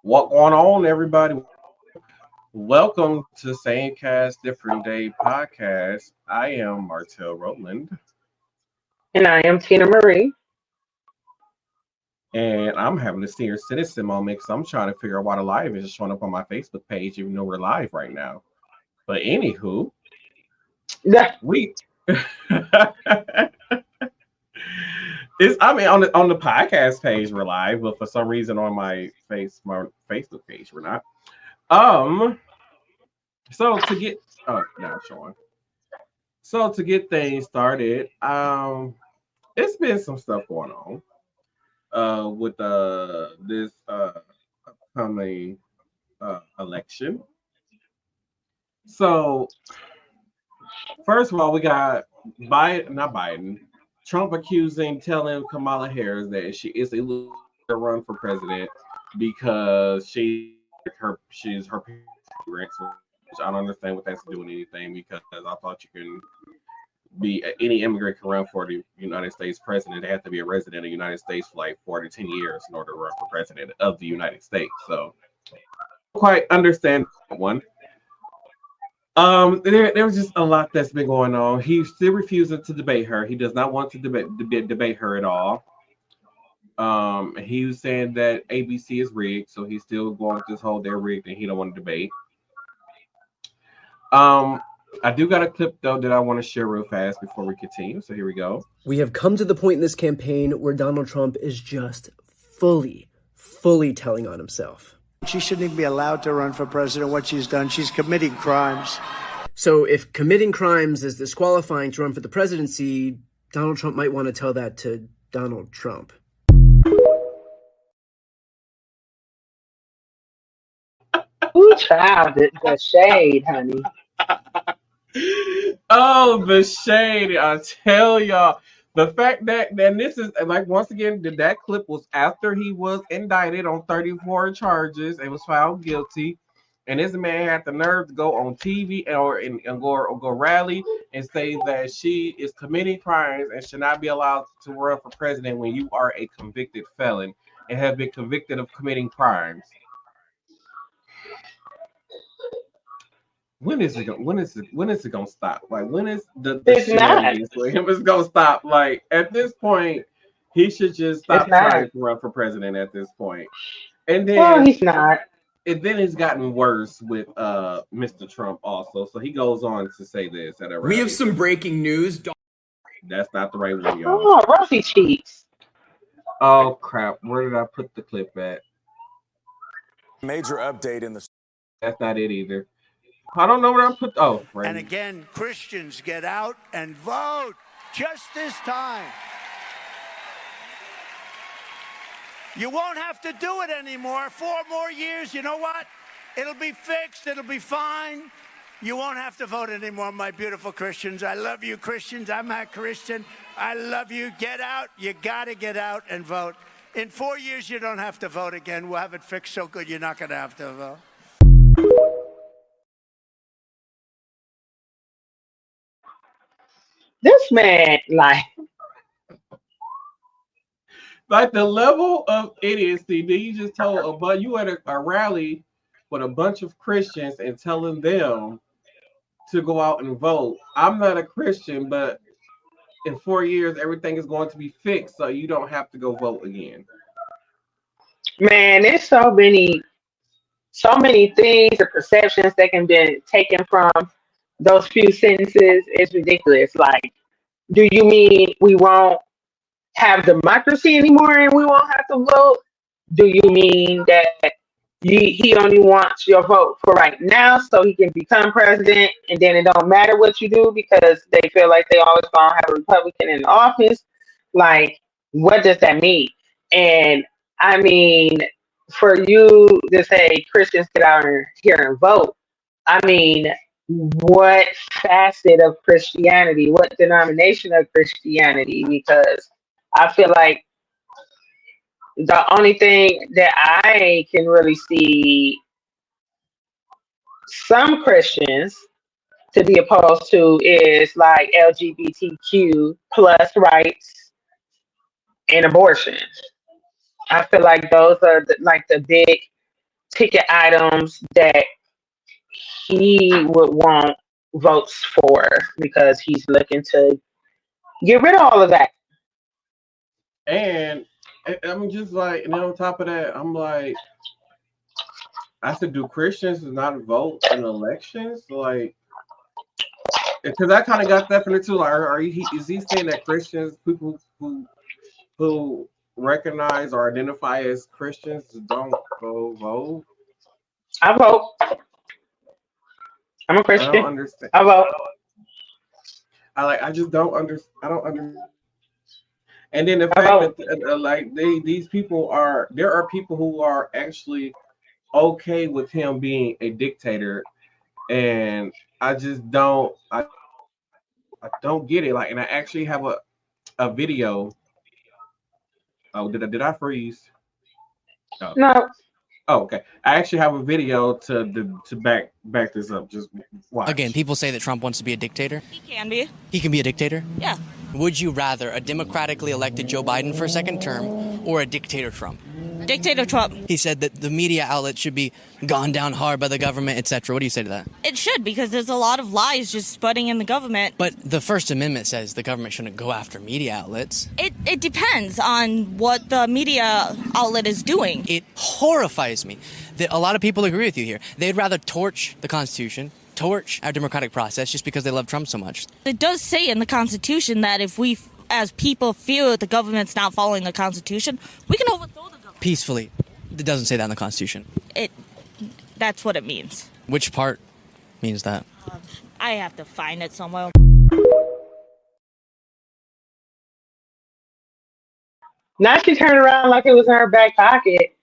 What going on, everybody? Welcome to Same Cast, Different Day podcast. I am Martell Rowland, And I am Tina Marie. and I'm having a senior citizen moment because I'm trying to figure out why the live is just showing up on my Facebook page, even though we're live right now. But anywho, Yeah. we on the podcast page we're live, but for some reason on my Facebook page we're not. Um, so to get now it's showing. So to get things started, it's been some stuff going on with this upcoming election. So first of all, we got Biden, not Biden, Trump telling Kamala Harris that she is illegal to run for president because she's her parents, which I don't understand what that's doing anything because I thought you can be any immigrant can run for the United States president. They have to be a resident of the United States for like 4 to 10 years in order to run for president of the United States. So quite understand that one. There was just a lot that's been going on. He still refuses to debate her. He does not want to debate her at all. He was saying that ABC is rigged, so he's still going with this whole they're rigged and he don't want to debate. I do got a clip though that I want to share real fast before we continue. So here we go. We have come to the point in this campaign where Donald Trump is just fully telling on himself. She shouldn't even be allowed to run for president. What she's done, she's committing crimes. So if committing crimes is disqualifying to run for the presidency, Donald Trump might want to tell that to Donald Trump. Ooh, child, the shade, honey. Oh, the shade! I tell y'all, the fact that then this is like once again that clip was after he was indicted on 34 charges and was found guilty, and this man had the nerve to go on TV and go rally and say that she is committing crimes and should not be allowed to run for president when you are a convicted felon and have been convicted of committing crimes. When is it gonna stop? Like when is the It's not. shenanigans for him is gonna stop? Like at this point, he should just stop It's not. trying to run for president at this point. And Well, then he's not. it's gotten worse with Mr. Trump also. So he goes on to say this at a rally. We have some breaking news. That's not the right one, y'all. Oh, rosy cheeks. Oh crap! Where did I put the clip at? Major update in the. That's not it either. I don't know where I put. Oh, right. And again, Christians, get out and vote just this time. You won't have to do it anymore. 4 more years, you know what? It'll be fixed. It'll be fine. You won't have to vote anymore, my beautiful Christians. I love you, Christians. I'm a Christian. I love you. Get out. You got to get out and vote. In 4 years, you don't have to vote again. We'll have it fixed so good you're not going to have to vote. This man, Like the level of idiocy that you just told but you at a rally with a bunch of Christians and telling them to go out and vote. I'm not a Christian, but in 4 years everything is going to be fixed, so you don't have to go vote again. man, there's so many things or perceptions that can be taken from those few sentences. It's ridiculous. Like, do you mean we won't have democracy anymore and we won't have to vote? Do you mean that he only wants your vote for right now so he can become president and then it don't matter what you do because they feel like they always gonna have a Republican in office? Like, what does that mean? And I mean, for you to say Christians get out here and vote, I mean, what facet of Christianity, what denomination of Christianity? Because I feel like the only thing that I can really see some Christians to be opposed to is like LGBTQ plus rights and abortion. I feel like those are like the big ticket items that he would want votes for because he's looking to get rid of all of that. And I'm just like, and then on top of that, I'm like, I said, do Christians not vote in elections? Like, because I kind of got that from it too. Like, is he saying that Christians, people who recognize or identify as Christians, don't go vote? I vote. I'm a I don't Christian. understand. I vote. I just don't understand. I don't understand. And then the I fact vote. that like these people are, there are people who are actually okay with him being a dictator, and I just I don't get it. Like, and I actually have a video. Oh, did I freeze? Oh, No. oh, okay. I actually have a video to back this up. Just watch. Again, people say that Trump wants to be a dictator. He can be. He can be a dictator? Yeah. Would you rather a democratically elected Joe Biden for a second term or a dictator Trump? Dictator Trump. He said that the media outlets should be gone down hard by the government, etc. What do you say to that? It should, because there's a lot of lies just spreading in the government. But the First Amendment says the government shouldn't go after media outlets. It depends on what the media outlet is doing. It horrifies me that a lot of people agree with you here. They'd rather torch the Constitution, torch our democratic process just because they love Trump so much. It does say in the Constitution that if we, as people, feel that the government's not following the Constitution, we can overthrow the government. Peacefully. It doesn't say that in the Constitution. That's what it means. Which part means that? I have to find it somewhere. Now she turned around like it was in her back pocket.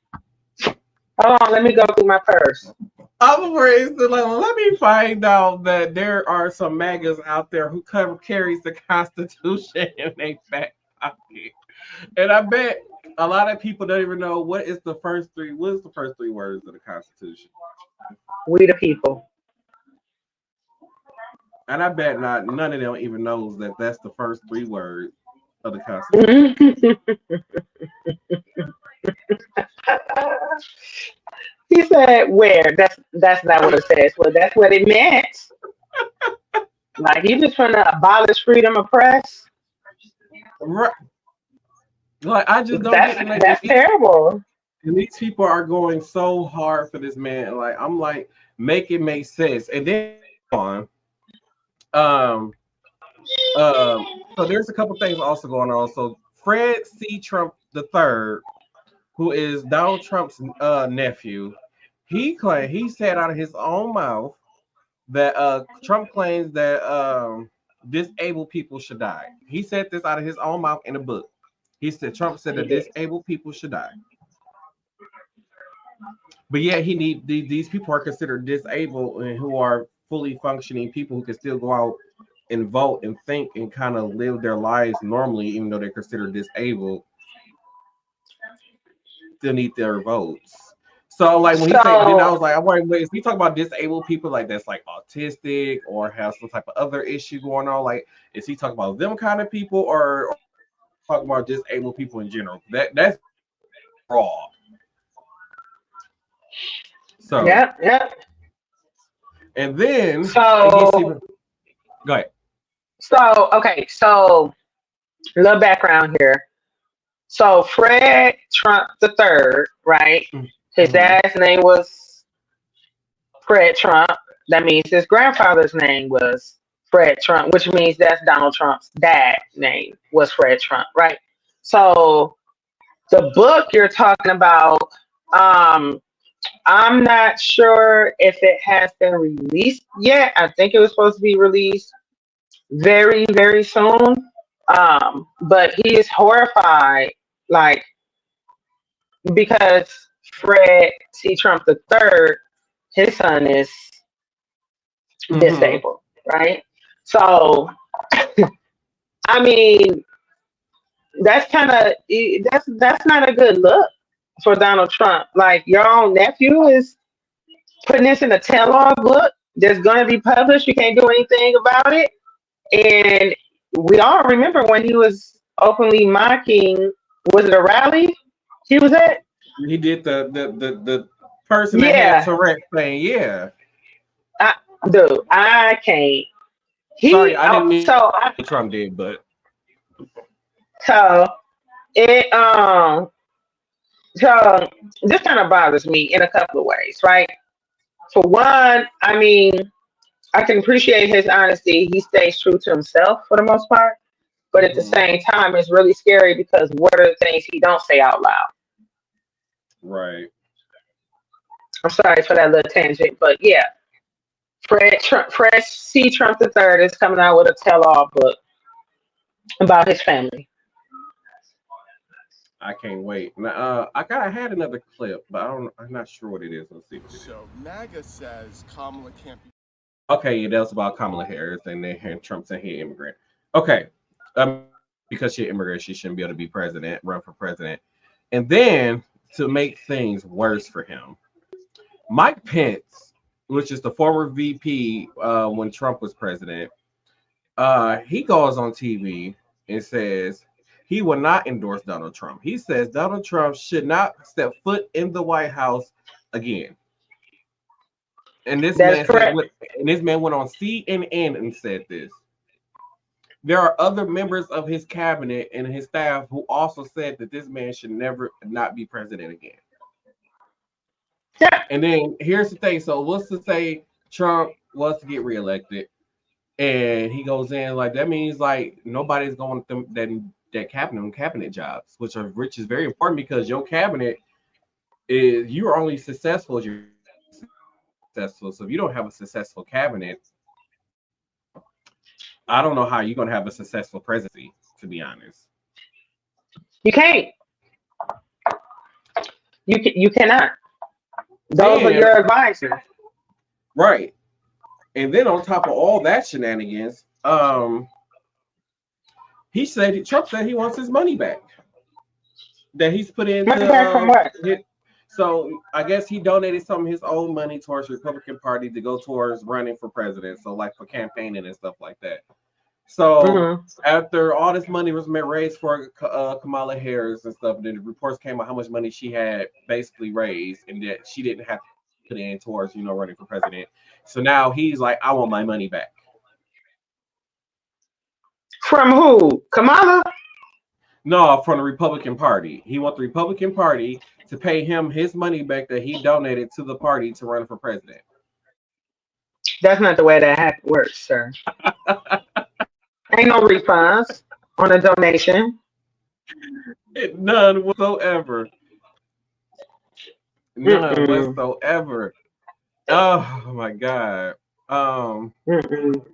Hold on, let me go through my purse. I'm afraid to let me find out that there are some MAGAs out there who carries the Constitution in their back pocket, and I bet a lot of people don't even know what is the first three words of the Constitution. We the people. And I bet none of them even knows that that's the first three words of the Constitution. He said, "Where?" That's not what it says. Well, that's what it meant. Like, you just trying to abolish freedom of press. Right. Like, I just don't That's get it. Like, that's terrible. And these people are going so hard for this man. Like, I'm like, make it make sense. And then on, so there's a couple things also going on. So Fred C. Trump III, who is Donald Trump's nephew, he said out of his own mouth that Trump claims that disabled people should die. He said this out of his own mouth in a book. He said Trump said that disabled people should die. But yeah, these people are considered disabled and who are fully functioning people who can still go out and vote and think and kind of live their lives normally, even though they're considered disabled, still need their votes. So like when he said, then I was like, I'm wondering, is he talking about disabled people like that's like autistic or have some type of other issue going on? Like, is he talking about them kind of people or talking about disabled people in general? That's raw. So yeah. And then so go ahead. So okay, so a little background here. So Fred Trump III, right? His dad's name was Fred Trump. That means his grandfather's name was Fred Trump, which means that's Donald Trump's dad's name was Fred Trump, right? So the book you're talking about, I'm not sure if it has been released yet. I think it was supposed to be released very, very soon. But he is horrified, like, because Fred C. Trump III, his son is disabled, right? So, I mean, that's not a good look for Donald Trump. Like, your own nephew is putting this in a tell-all book that's going to be published. You can't do anything about it. And we all remember when he was openly mocking, was it a rally he was at? He did the person that had Yeah, Tourette saying, yeah. dude, I can't. Sorry, I didn't mean So Trump did, but so it so this kind of bothers me in a couple of ways, right? For one, I mean, I can appreciate his honesty. He stays true to himself for the most part, but at the mhm, same time, it's really scary because what are the things he don't say out loud? right. I'm sorry for that little tangent, but yeah, Fred C. Trump the Third is coming out with a tell-all book about his family. I can't wait. Now, I had another clip, but I'm not sure what it is. Let's see what it is. So MAGA says Kamala can't be. Okay, yeah, that was about Kamala Harris, and then Trump saying he an immigrant. Okay, because she's an immigrant, she shouldn't be able to be president, run for president. And then to make things worse for him, Mike Pence, which is the former VP when Trump was president, he goes on TV and says he will not endorse Donald Trump. He says Donald Trump should not step foot in the White House again. And this That's man said, correct. and this man went on CNN and said this. There are other members of his cabinet and his staff who also said that this man should never not be president again. Yeah, And then here's the thing. So what's to say Trump wants to get reelected and he goes in like that means like nobody's going to that cabinet jobs, which is very important because your cabinet is you're only successful as you're successful. So if you don't have a successful cabinet, I don't know how you're gonna have a successful presidency, to be honest. you can't. You cannot. Those are Then your advisors. right. And then on top of all that shenanigans, Trump said he wants his money back that he's put Money back from into what? so I guess he donated some of his own money towards the Republican Party to go towards running for president, so like for campaigning and stuff like that. So Hmm. after all this money was raised for Kamala Harris and stuff, then the reports came out how much money she had basically raised, and that she didn't have to put in towards running for president. So now he's like, I want my money back. From who? Kamala? No, from the Republican Party. He wants the Republican Party to pay him his money back that he donated to the party to run for president. That's not the way that works, sir. Ain't no refunds on a donation. None whatsoever. None Mm-mm. whatsoever. Oh my God. Mm-mm.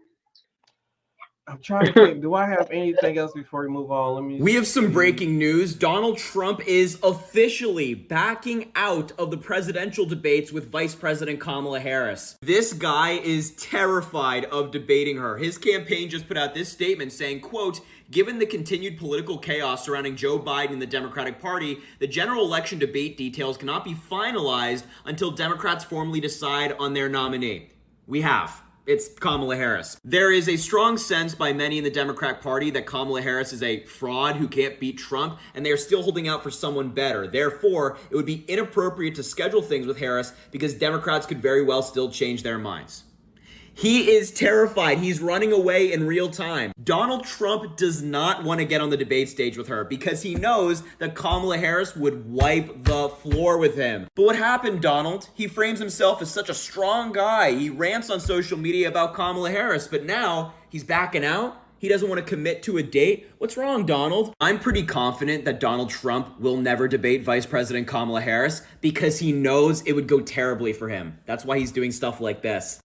I'm trying to think. Do I have anything else before we move on? Let me. We have some see. breaking news. Donald Trump is officially backing out of the presidential debates with Vice President Kamala Harris. This guy is terrified of debating her. His campaign just put out this statement saying, quote, given the continued political chaos surrounding Joe Biden and the Democratic Party, the general election debate details cannot be finalized until Democrats formally decide on their nominee. We have. It's Kamala Harris. There is a strong sense by many in the Democratic Party that Kamala Harris is a fraud who can't beat Trump, and they are still holding out for someone better. Therefore, it would be inappropriate to schedule things with Harris because Democrats could very well still change their minds. He is terrified. He's running away in real time. Donald Trump does not want to get on the debate stage with her because he knows that Kamala Harris would wipe the floor with him. But what happened, Donald? He frames himself as such a strong guy. He rants on social media about Kamala Harris, but now he's backing out. He doesn't want to commit to a date. What's wrong, Donald? I'm pretty confident that Donald Trump will never debate Vice President Kamala Harris because he knows it would go terribly for him. That's why he's doing stuff like this.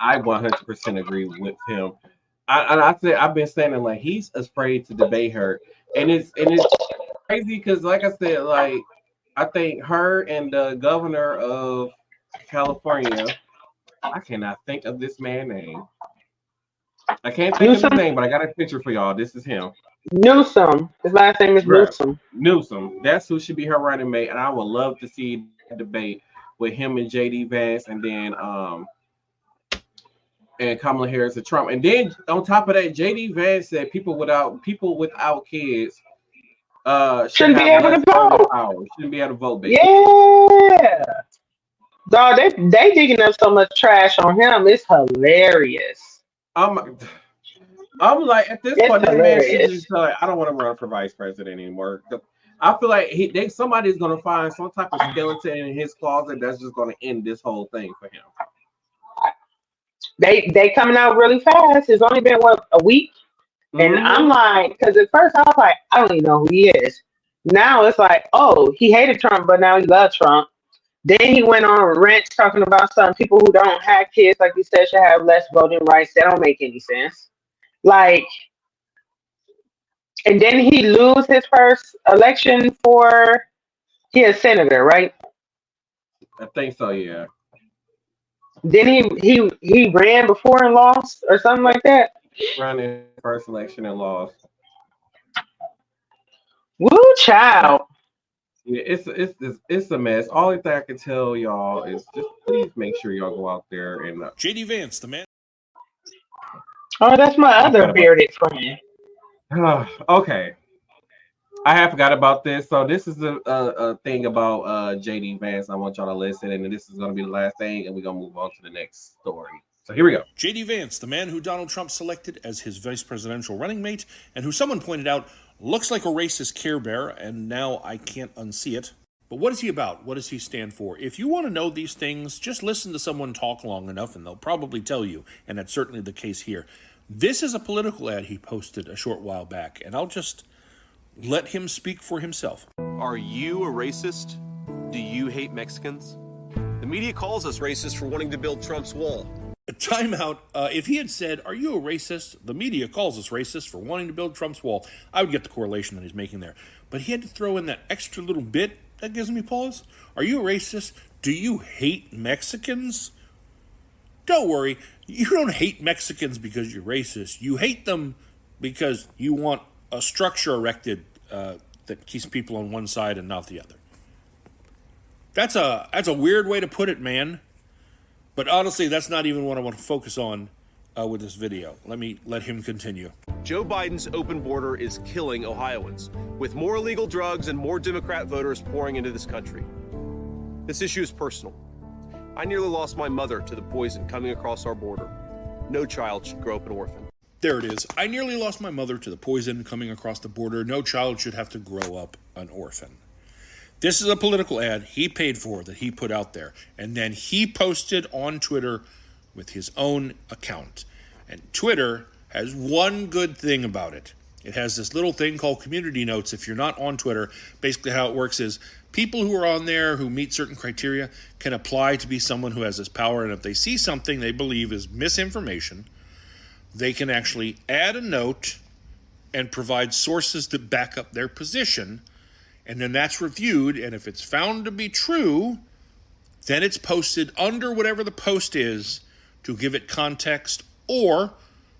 I 100% agree with him. I've been saying like he's afraid to debate her, and it's crazy because like I said, like I think her and the governor of California, I cannot think of this man's name. I can't think of his name, but I got a picture for y'all. This is him. Newsom. His last name is Right. Newsom. Newsom. That's who should be her running mate, and I would love to see a debate with him and JD Vance, and then and Kamala Harris and Trump. And then on top of that, JD Vance said people without kids should Shouldn't be have able less to voting vote. power. Shouldn't be able to vote, basically. Yeah. Dog, they digging up so much trash on him. It's hilarious. I'm like, at this It's point, this man should hilarious. just like, I don't want to run for vice president anymore. I feel like somebody's gonna find some type of skeleton in his closet that's just gonna end this whole thing for him. They coming out really fast. It's only been a week, and I'm like, because at first I was like, I don't even know who he is. Now it's like, oh, he hated Trump, but now he loves Trump. Then he went on rants talking about some people who don't have kids, like you said, should have less voting rights. That don't make any sense. Like, and then he lose his first election for he a senator, right? I think so, yeah. Then he ran before and lost or something like that. Ran in his first election and lost. Woo, child. Yeah, it's a mess. All thing I can tell y'all is just please make sure y'all go out there and JD Vance, the man. Oh, that's my other bearded friend. Okay. I have forgot about this. So this is a thing about JD Vance. I want y'all to listen, and this is going to be the last thing, and we're going to move on to the next story. So here we go. JD Vance, the man who Donald Trump selected as his vice presidential running mate, and who someone pointed out looks like a racist Care Bear, and now I can't unsee it. But what is he about? What does he stand for? If you want to know these things, just listen to someone talk long enough, and they'll probably tell you, and that's certainly the case here. This is a political ad he posted a short while back, and I'll just let him speak for himself. Are you a racist? Do you hate Mexicans? The media calls us racist for wanting to build Trump's wall. Time out. If he had said, are you a racist? The media calls us racist for wanting to build Trump's wall. I would get the correlation that he's making there. But he had to throw in that extra little bit that gives me pause. Are you a racist? Do you hate Mexicans? Don't worry. You don't hate Mexicans because you're racist. You hate them because you want a structure erected that keeps people on one side and not the other. That's a weird way to put it, man. But honestly, that's not even what I want to focus on with this video. Let him continue. Joe Biden's open border is killing Ohioans, with more illegal drugs and more Democrat voters pouring into this country. This issue is personal. I nearly lost my mother to the poison coming across our border. No child should grow up an orphan. There it is. I nearly lost my mother to the poison coming across the border. No child should have to grow up an orphan. This is a political ad he paid for that he put out there. And then he posted on Twitter with his own account. And Twitter has one good thing about it. It has this little thing called community notes. If you're not on Twitter, basically how it works is people who are on there who meet certain criteria can apply to be someone who has this power. And if they see something they believe is misinformation, they can actually add a note and provide sources that back up their position. And then that's reviewed. And if it's found to be true, then it's posted under whatever the post is to give it context or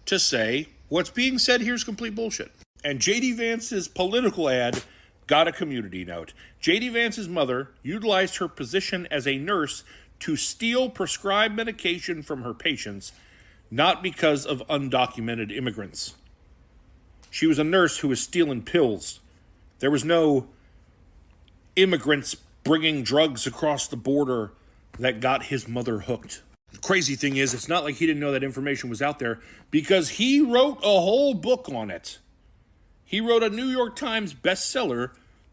to say what's being said here is complete bullshit. And J.D. Vance's political ad got a community note. J.D. Vance's mother utilized her position as a nurse to steal prescribed medication from her patients, not because of undocumented immigrants. She was a nurse who was stealing pills. There was no immigrants bringing drugs across the border that got his mother hooked. The crazy thing is, it's not like he didn't know that information was out there because he wrote a whole book on it. He wrote a New York Times bestseller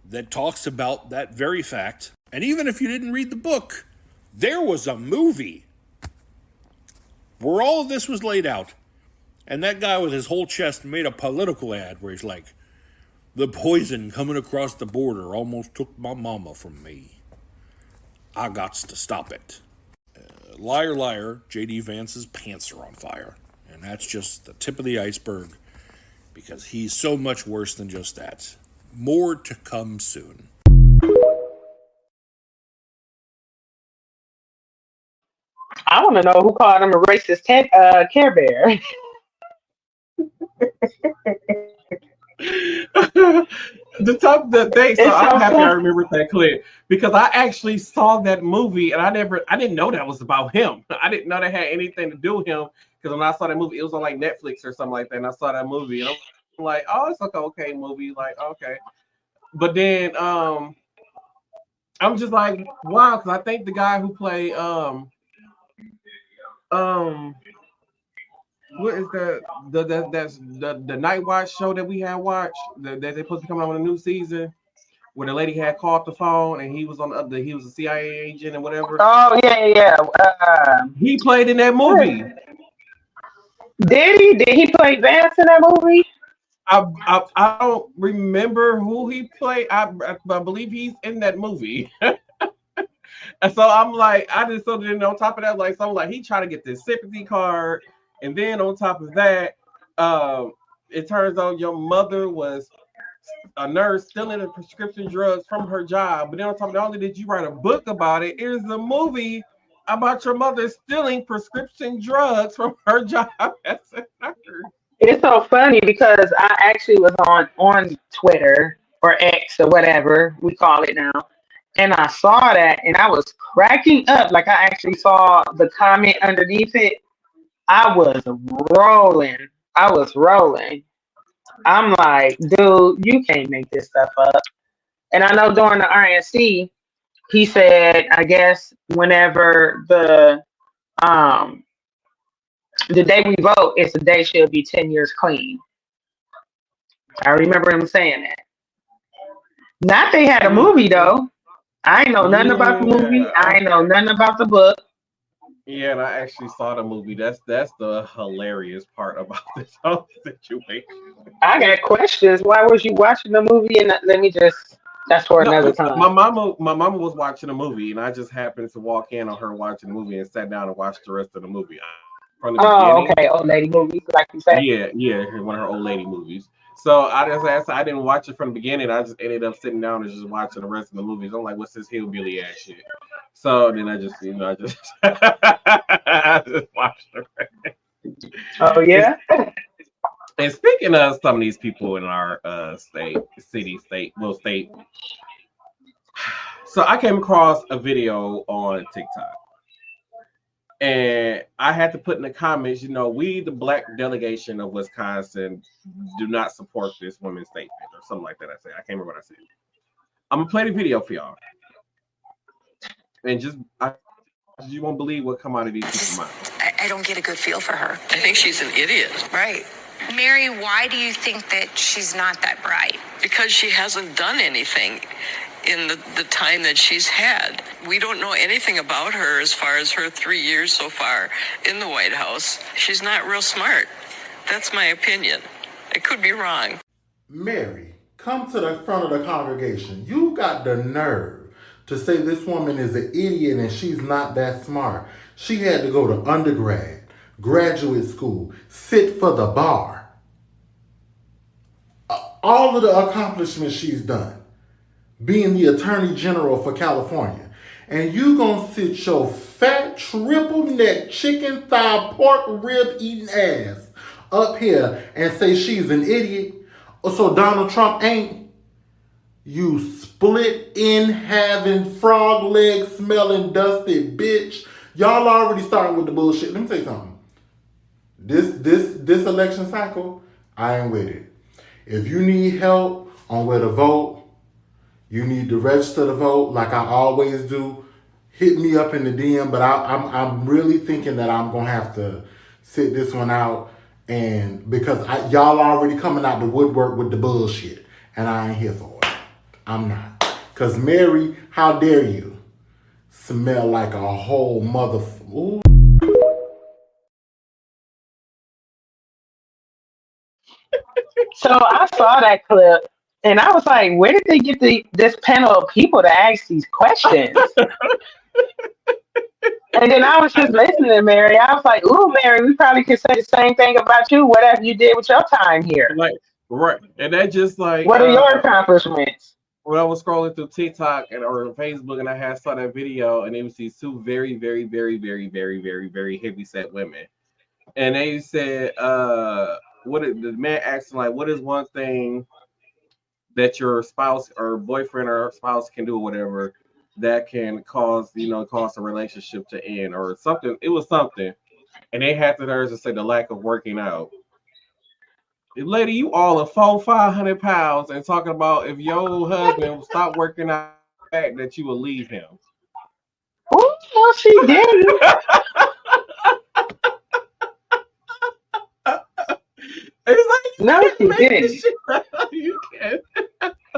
that talks about that very fact. And even if you didn't read the book, there was a movie where all of this was laid out. And that guy with his whole chest made a political ad where he's like, the poison coming across the border almost took my mama from me. I gots to stop it. Liar, liar, J.D. Vance's pants are on fire. And that's just the tip of the iceberg because he's so much worse than just that. More to come soon. I want to know who called him a racist Care Bear. the thing, so I'm happy I remembered that clip because I actually saw that movie and I didn't know that was about him. I didn't know that had anything to do with him Because when I saw that movie, it was on like Netflix or something like that, and I saw that movie, and I'm like, oh, it's like an okay movie, like okay. But then I'm just like, wow, because I think the guy who played what is that's the Night Watch show that we had watched that they're supposed to be coming out with a new season where the lady had called the phone and he was on the other, he was a CIA agent and whatever. Oh yeah. He played in that movie. Did he? Did he play Vance in that movie? I don't remember who he played. I believe he's in that movie. And so I'm like, I just so then on top of that, like, so I'm like, he trying to get this sympathy card, and then on top of that, it turns out your mother was a nurse stealing the prescription drugs from her job. But then on top of that, not only did you write a book about it, here's a movie about your mother stealing prescription drugs from her job as a nurse. It's so funny because I actually was on Twitter or X or whatever we call it now, and I saw that and I was cracking up. Like I actually saw the comment underneath it. I was rolling. I was rolling. I'm like, dude, you can't make this stuff up. And I know during the RNC, he said, I guess whenever the day we vote is the day she'll be 10 years clean. I remember him saying that. Not they had a movie though. I ain't know nothing about the movie. I ain't know nothing about the book. Yeah, and I actually saw the movie. That's the hilarious part about this whole situation. I got questions. Why was you watching the movie? And let me just. That's for another time. My mama was watching a movie, and I just happened to walk in on her watching the movie and sat down and watched the rest of the movie. From the beginning. Okay, old lady movies, like you said. Yeah, one of her old lady movies. So I just asked, I didn't watch it from the beginning. I just ended up sitting down and just watching the rest of the movies. I'm like, what's this hillbilly ass shit? So then I just I just watched it. Oh yeah. And speaking of some of these people in our state. So I came across a video on TikTok. And I had to put in the comments, we, the black delegation of Wisconsin, do not support this women's statement or something like that. I said, I can't remember what I said. I'm gonna play the video for y'all, and you won't believe what come out of these people's mouths. I don't get a good feel for her. I think she's an idiot. Right. Mary, why do you think that she's not that bright? Because she hasn't done anything in the time that she's had. We don't know anything about her as far as her 3 years so far in the White House. She's not real smart. That's my opinion. I could be wrong. Mary, come to the front of the congregation. You got the nerve to say this woman is an idiot and she's not that smart. She had to go to undergrad, graduate school, sit for the bar. All of the accomplishments she's done. Being the Attorney General for California. And you gonna sit your fat, triple neck, chicken thigh, pork rib eating ass up here and say she's an idiot? So Donald Trump ain't? You split in having frog leg smelling dusty bitch. Y'all already starting with the bullshit. Let me tell you something. This election cycle, I ain't with it. If you need help on where to vote, you need to register to vote like I always do. Hit me up in the DM, but I'm really thinking that I'm gonna have to sit this one out, and because y'all already coming out the woodwork with the bullshit, and I ain't here for it. I'm not. Cause Mary, how dare you smell like a whole motherfucker? So I saw that clip. And I was like, where did they get this panel of people to ask these questions? And then I was just listening to Mary. I was like, ooh, Mary, we probably could say the same thing about you, whatever you did with your time here. Like, right. And that just like... What are your accomplishments? When I was scrolling through TikTok or Facebook and I saw that video, and it was these two very, very, very, very, very, very, very heavy-set women. And they said, the man asked, like, what is one thing that your spouse or boyfriend or spouse can do or whatever that can cause a relationship to end or something. It was something. and they had the nerves to say the lack of working out. Lady, you all are 500 pounds and talking about if your husband would stop working out, the fact that you will leave him. Oh, no, she didn't. It's like No, she make didn't. this shit right. You can't.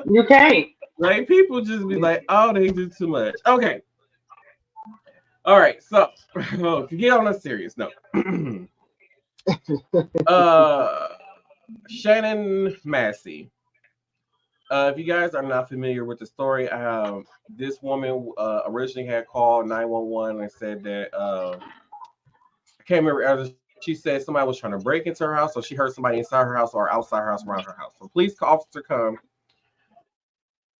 You can't. Like people just be like, oh, they do too much. Okay. All right. So to get on a serious note, Shannon Massey. If you guys are not familiar with the story, this woman originally had called 911 and said that I can't remember. She said somebody was trying to break into her house, so she heard somebody inside her house or outside her house, around her house. So police officer come,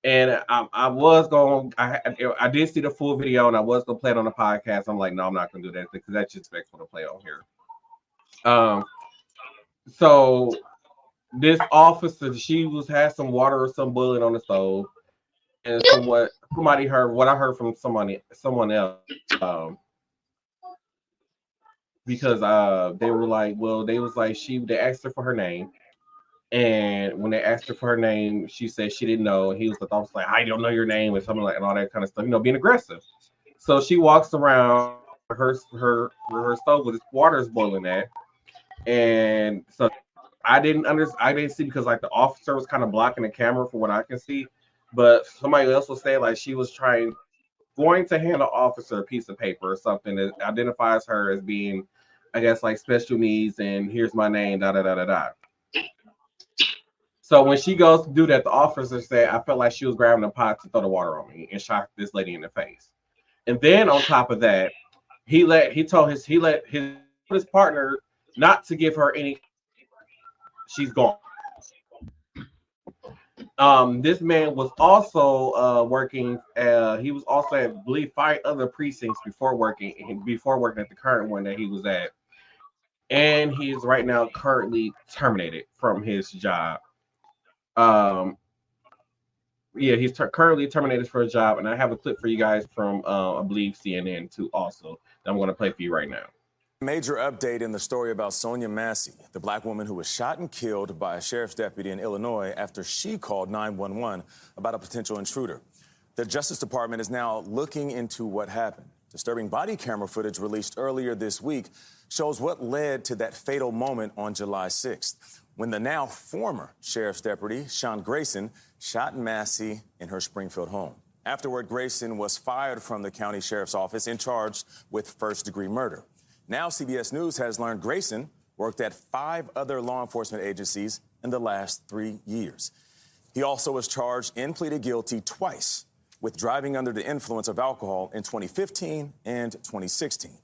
and I did see the full video, and I was gonna play it on the podcast. I'm like, no, I'm not gonna do that because that's just respectful to play on here. So this officer, she had some water or some boiling on the stove, and somebody heard what I heard from someone else. Because they were like, well, they asked her for her name, and when they asked her for her name, she said she didn't know. And he was like, I don't know your name, and something like, and all that kind of stuff, being aggressive. So she walks around her stove with this water is boiling at, and so I didn't see because like the officer was kind of blocking the camera from what I can see, but somebody else was saying like she was going to hand the officer a piece of paper or something that identifies her as being, I guess, like special needs, and here's my name, da da da da da. So when she goes to do that, the officer said, I felt like she was grabbing a pot to throw the water on me and shot this lady in the face. And then on top of that, he let his partner not to give her any. She's gone. This man was also working. He was also at, I believe, 5 other precincts before working at the current one that he was at, and he is right now currently terminated from his job. He's currently terminated for his job, and I have a clip for you guys from I believe CNN too, also that I'm going to play for you right now. Major update in the story about Sonya Massey, the black woman who was shot and killed by a sheriff's deputy in Illinois after she called 911 about a potential intruder. The Justice Department is now looking into what happened. Disturbing body camera footage released earlier this week shows what led to that fatal moment on July 6th, when the now former sheriff's deputy, Sean Grayson, shot Massey in her Springfield home. Afterward, Grayson was fired from the county sheriff's office and charged with first-degree murder. Now, CBS News has learned Grayson worked at 5 other law enforcement agencies in the last 3 years. He also was charged and pleaded guilty twice with driving under the influence of alcohol in 2015 and 2016.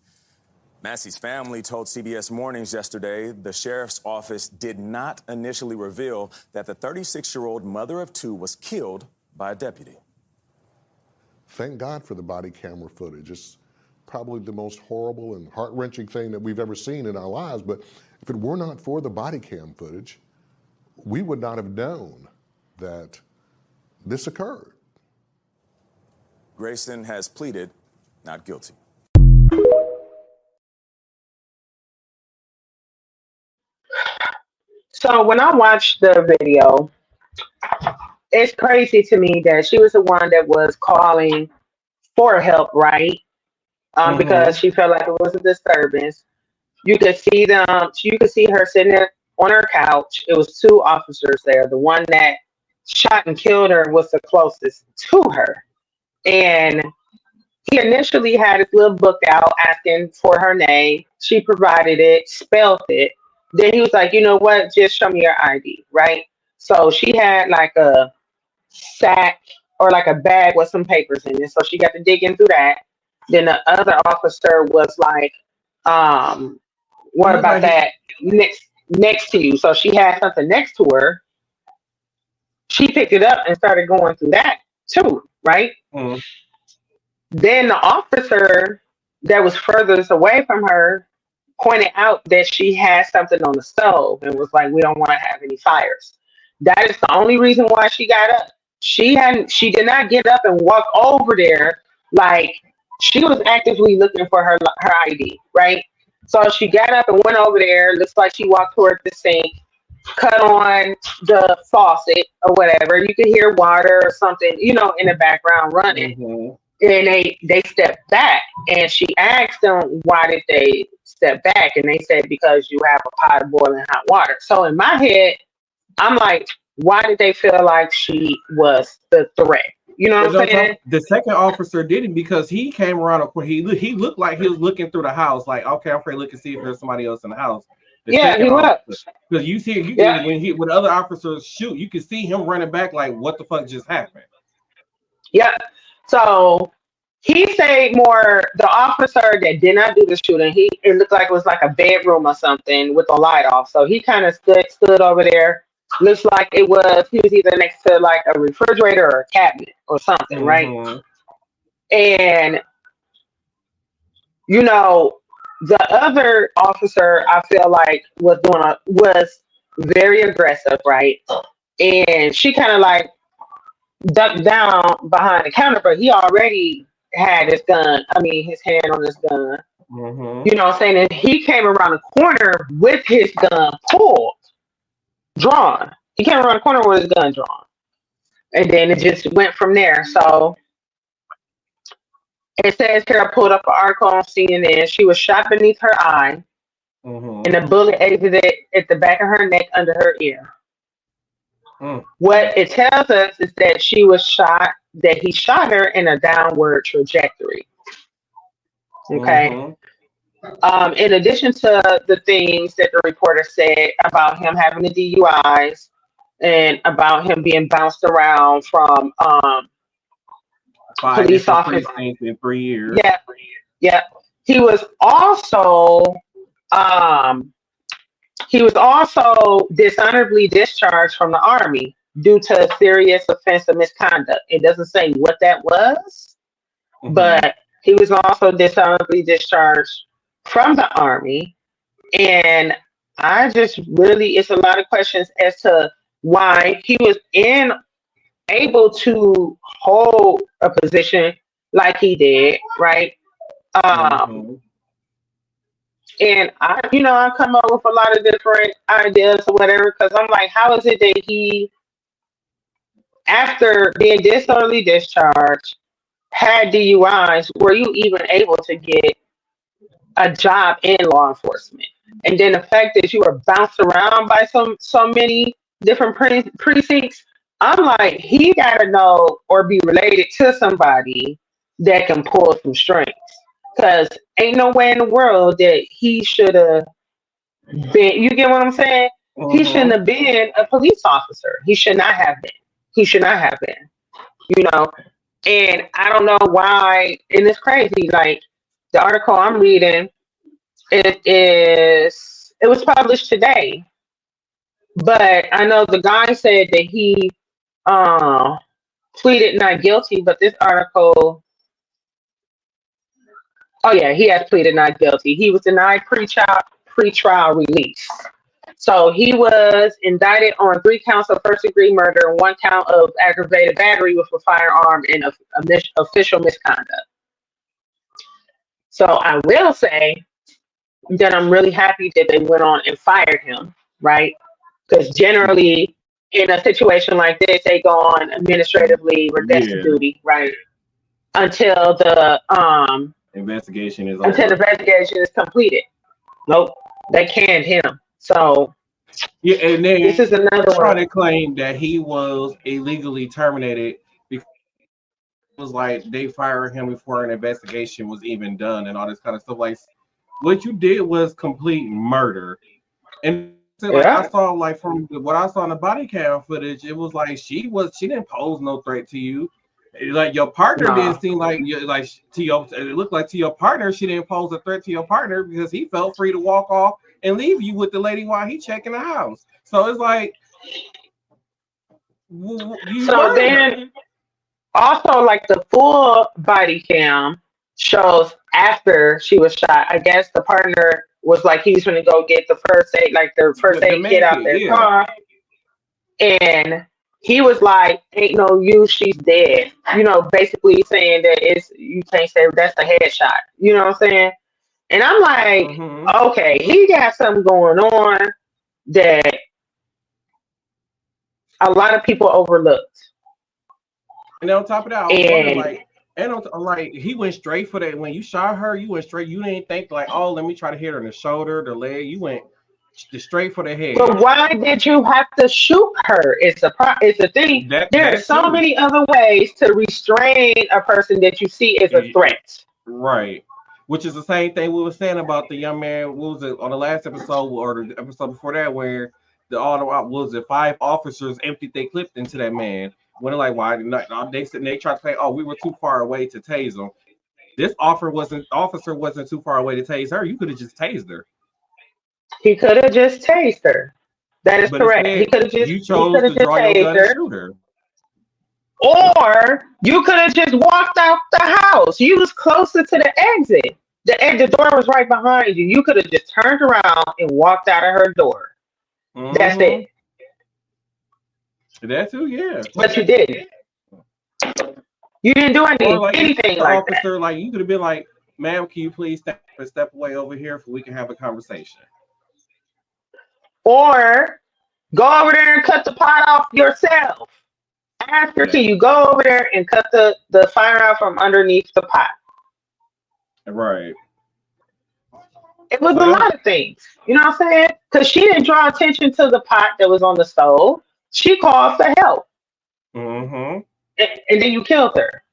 Massey's family told CBS Mornings yesterday the sheriff's office did not initially reveal that the 36-year-old mother of 2 was killed by a deputy. Thank God for the body camera footage. It's probably the most horrible and heart-wrenching thing that we've ever seen in our lives. But if it were not for the body cam footage, we would not have known that this occurred. Grayson has pleaded not guilty. So when I watched the video, it's crazy to me that she was the one that was calling for help, right? Because she felt like it was a disturbance. You could see her sitting there on her couch. It was 2 officers there. The one that shot and killed her was the closest to her. And he initially had his little book out asking for her name. She provided it, spelled it. Then he was like, you know what? Just show me your ID, right? So she had like a sack or like a bag with some papers in it. So she got to dig into that. Then the other officer was like, what about that next to you? So she had something next to her. She picked it up and started going through that too, right? Mm-hmm. Then the officer that was furthest away from her pointed out that she had something on the stove and was like, we don't want to have any fires. That is the only reason why she got up. She did not get up and walk over there. Like, she was actively looking for her ID, right? So she got up and went over there. Looks like she walked toward the sink, cut on the faucet or whatever. You could hear water or something, in the background running. Mm-hmm. And they stepped back, and she asked them why did they step back, and they said because you have a pot of boiling hot water. So in my head, I'm like, why did they feel like she was the threat? You know what I'm saying? The second officer did it because he came around a corner. He looked like he was looking through the house, like, okay, I'm afraid to look and see if there's somebody else in the house. Yeah, he was. Because you see, when other officers shoot, you can see him running back, like, what the fuck just happened? Yeah. So he said more the officer that did not do the shooting, it looked like it was like a bedroom or something with the light off. So he kind of stood over there. Looks like he was either next to like a refrigerator or a cabinet or something, Mm-hmm. right? And the other officer I feel like was very aggressive, right? And she kind of like ducked down behind the counter, but he already had his gun. I mean, his hand on his gun. Mm-hmm. You know what I'm saying? And he came around the corner with his gun drawn. He came around the corner with his gun drawn. And then it just went from there. So it says here, I pulled up an article on CNN. She was shot beneath her eye, Mm-hmm. and the bullet exited at the back of her neck under her ear. What it tells us is that he shot her in a downward trajectory. Okay. Mm-hmm. In addition to the things that the reporter said about him having the DUIs and about him being bounced around from police officers in 3 years. Yeah. He was also dishonorably discharged from the Army due to serious offensive misconduct. It doesn't say what that was, but he was also dishonorably discharged from the Army. And I just it's a lot of questions as to why he was able to hold a position like he did, right? And I come up with a lot of different ideas or whatever, because I'm like, how is it that he, after being disorderly discharged, had DUIs, were you even able to get a job in law enforcement? And then the fact that you were bounced around by so many different precincts, I'm like, he gotta know or be related to somebody that can pull some strings. Because ain't no way in the world that he should have been, you get what I'm saying? He shouldn't have been a police officer. He should not have been. And I don't know why, and it's crazy. Like, the article I'm reading, it was published today. But I know the guy said that he pleaded not guilty, but this article, oh yeah, he has pleaded not guilty. He was denied pre-trial release. So he was indicted on 3 counts of first-degree murder and 1 count of aggravated battery with a firearm and official misconduct. So I will say that I'm really happy that they went on and fired him, right? Because generally, in a situation like this, they go on administrative leave or desk duty, right? Until the investigation is completed. Nope, they canned him. So and then this is another trying one. to claim that he was illegally terminated because it was like they fired him before an investigation was even done and all this kind of stuff. Like, what you did was complete murder. And I saw, like, from what I saw in the body cam footage, it was like she didn't pose no threat to you. Like, your partner didn't seem like it looked like to your partner she didn't pose a threat to your partner because he felt free to walk off and leave you with the lady while he checking the house. So it's like, then also, like, the full body cam shows after she was shot. I guess the partner was like, he was going to go get the first aid kit out their car, and he was like, ain't no use, she's dead. Basically saying that you can't say that's a headshot. You know what I'm saying? And I'm like, okay, he got something going on that a lot of people overlooked. And on top of that, I was wondering, like, like, he went straight for that. When you shot her, you went straight. You didn't think like, oh, let me try to hit her in the shoulder, the leg. You went straight for the head. But why did you have to shoot her? It's a thing. There are so many other ways to restrain a person that you see as a threat. Right. Which is the same thing we were saying about the young man. What was it on the last episode or the episode before that, where the 5 officers emptied their clip into that man? When they're like, why not? They tried to say, oh, we were too far away to tase him. This officer wasn't too far away to tase her. You could have just tased her. He could have just tased her. That is correct. He could have just you chose to draw your gun and shoot her. Or you could have just walked out the house. You was closer to the exit. The door was right behind you. You could have just turned around and walked out of her door. That's it. That too, yeah. But you didn't. You didn't do anything like officer, that. Like, you could have been like, ma'am, can you please step away over here so we can have a conversation? Or go over there and cut the pot off yourself. Ask her, can you go over there and cut the fire out from underneath the pot? Right. It was a lot of things. You know what I'm saying? Because she didn't draw attention to the pot that was on the stove. She called for help. And then you killed her.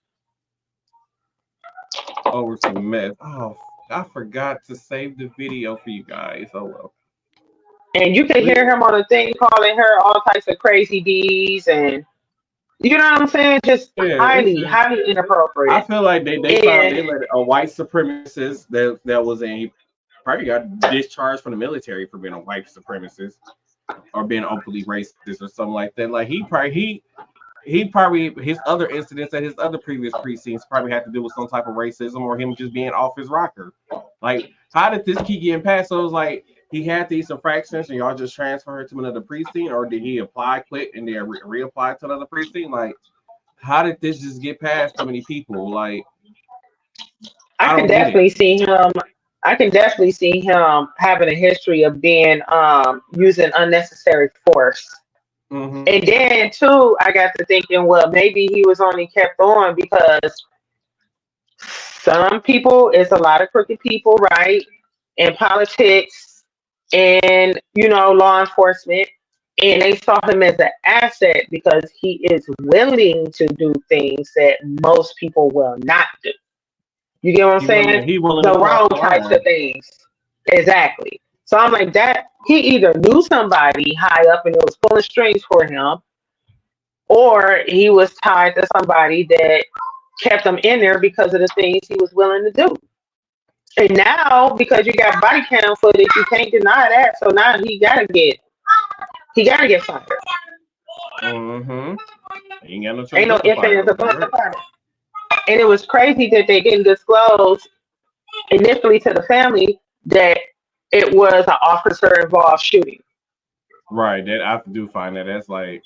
Over some mess. Oh, I forgot to save the video for you guys. Oh well. And you can hear him on the thing calling her all types of crazy D's, and you know what I'm saying? Just highly inappropriate. I feel like they let a white supremacist that was in. He probably got discharged from the military for being a white supremacist or being openly racist or something like that. Like he probably his other incidents at his other previous precincts probably had to do with some type of racism or him just being off his rocker. Like, how did this keep getting passed? So it was like he had these infractions and y'all just transferred to another precinct, or did he apply, quit, and then reapply to another precinct? Like, how did this just get past so many people? Like, I can definitely see him having a history of being using unnecessary force. And then too, I got to thinking, well, maybe he was only kept on because some people, it's a lot of crooked people, right? In politics and, law enforcement. And they saw him as an asset because he is willing to do things that most people will not do. You get what I'm saying? The wrong types of things. Exactly. So I'm like, that he either knew somebody high up and it was pulling strings for him, or he was tied to somebody that kept him in there because of the things he was willing to do. And now, because you got body cam footage, you can't deny that. So now he gotta get fired. Ain't no ifs, ands, or buts about it. And it was crazy that they didn't disclose initially to the family that it was an officer-involved shooting. Right. That I do find that that's like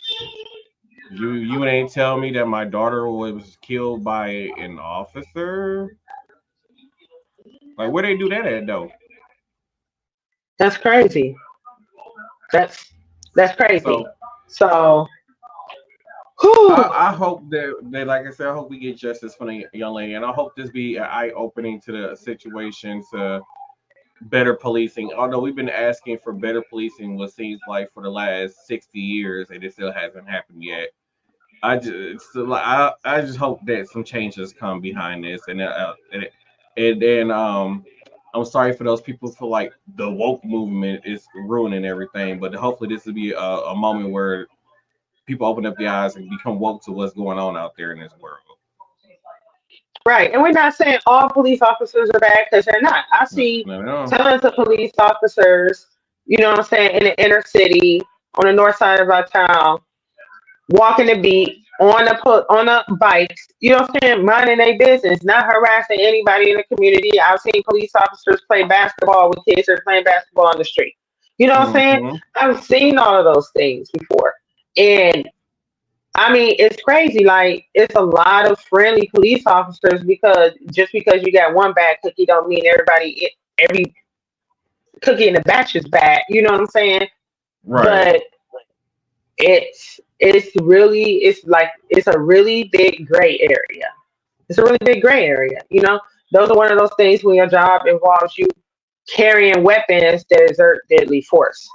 you ain't tell me that my daughter was killed by an officer. Like, where they do that at though? That's crazy. That's crazy. So I hope that like I said, I hope we get justice for the young lady, and I hope this be an eye-opening to the situation to better policing. Although we've been asking for better policing what seems like for the last 60 years, and it still hasn't happened yet. I just hope that some changes come behind this, and then I'm sorry for those people for like the woke movement is ruining everything, but hopefully this will be a moment where people open up their eyes and become woke to what's going on out there in this world. Right. And we're not saying all police officers are bad, because they're not. I see tons of police officers, you know what I'm saying, in the inner city, on the north side of our town, walking the beat, on a bikes, you know what I'm saying, minding their business, not harassing anybody in the community. I've seen police officers play basketball with kids that are playing basketball on the street. You know what I'm saying? I've seen all of those things before. And I mean, it's crazy. Like, it's a lot of friendly police officers, because just because you got one bad cookie don't mean everybody every cookie in the batch is bad. You know what I'm saying? Right. But it's a really big gray area. It's a really big gray area. You know, those are one of those things when your job involves you carrying weapons that exert deadly force.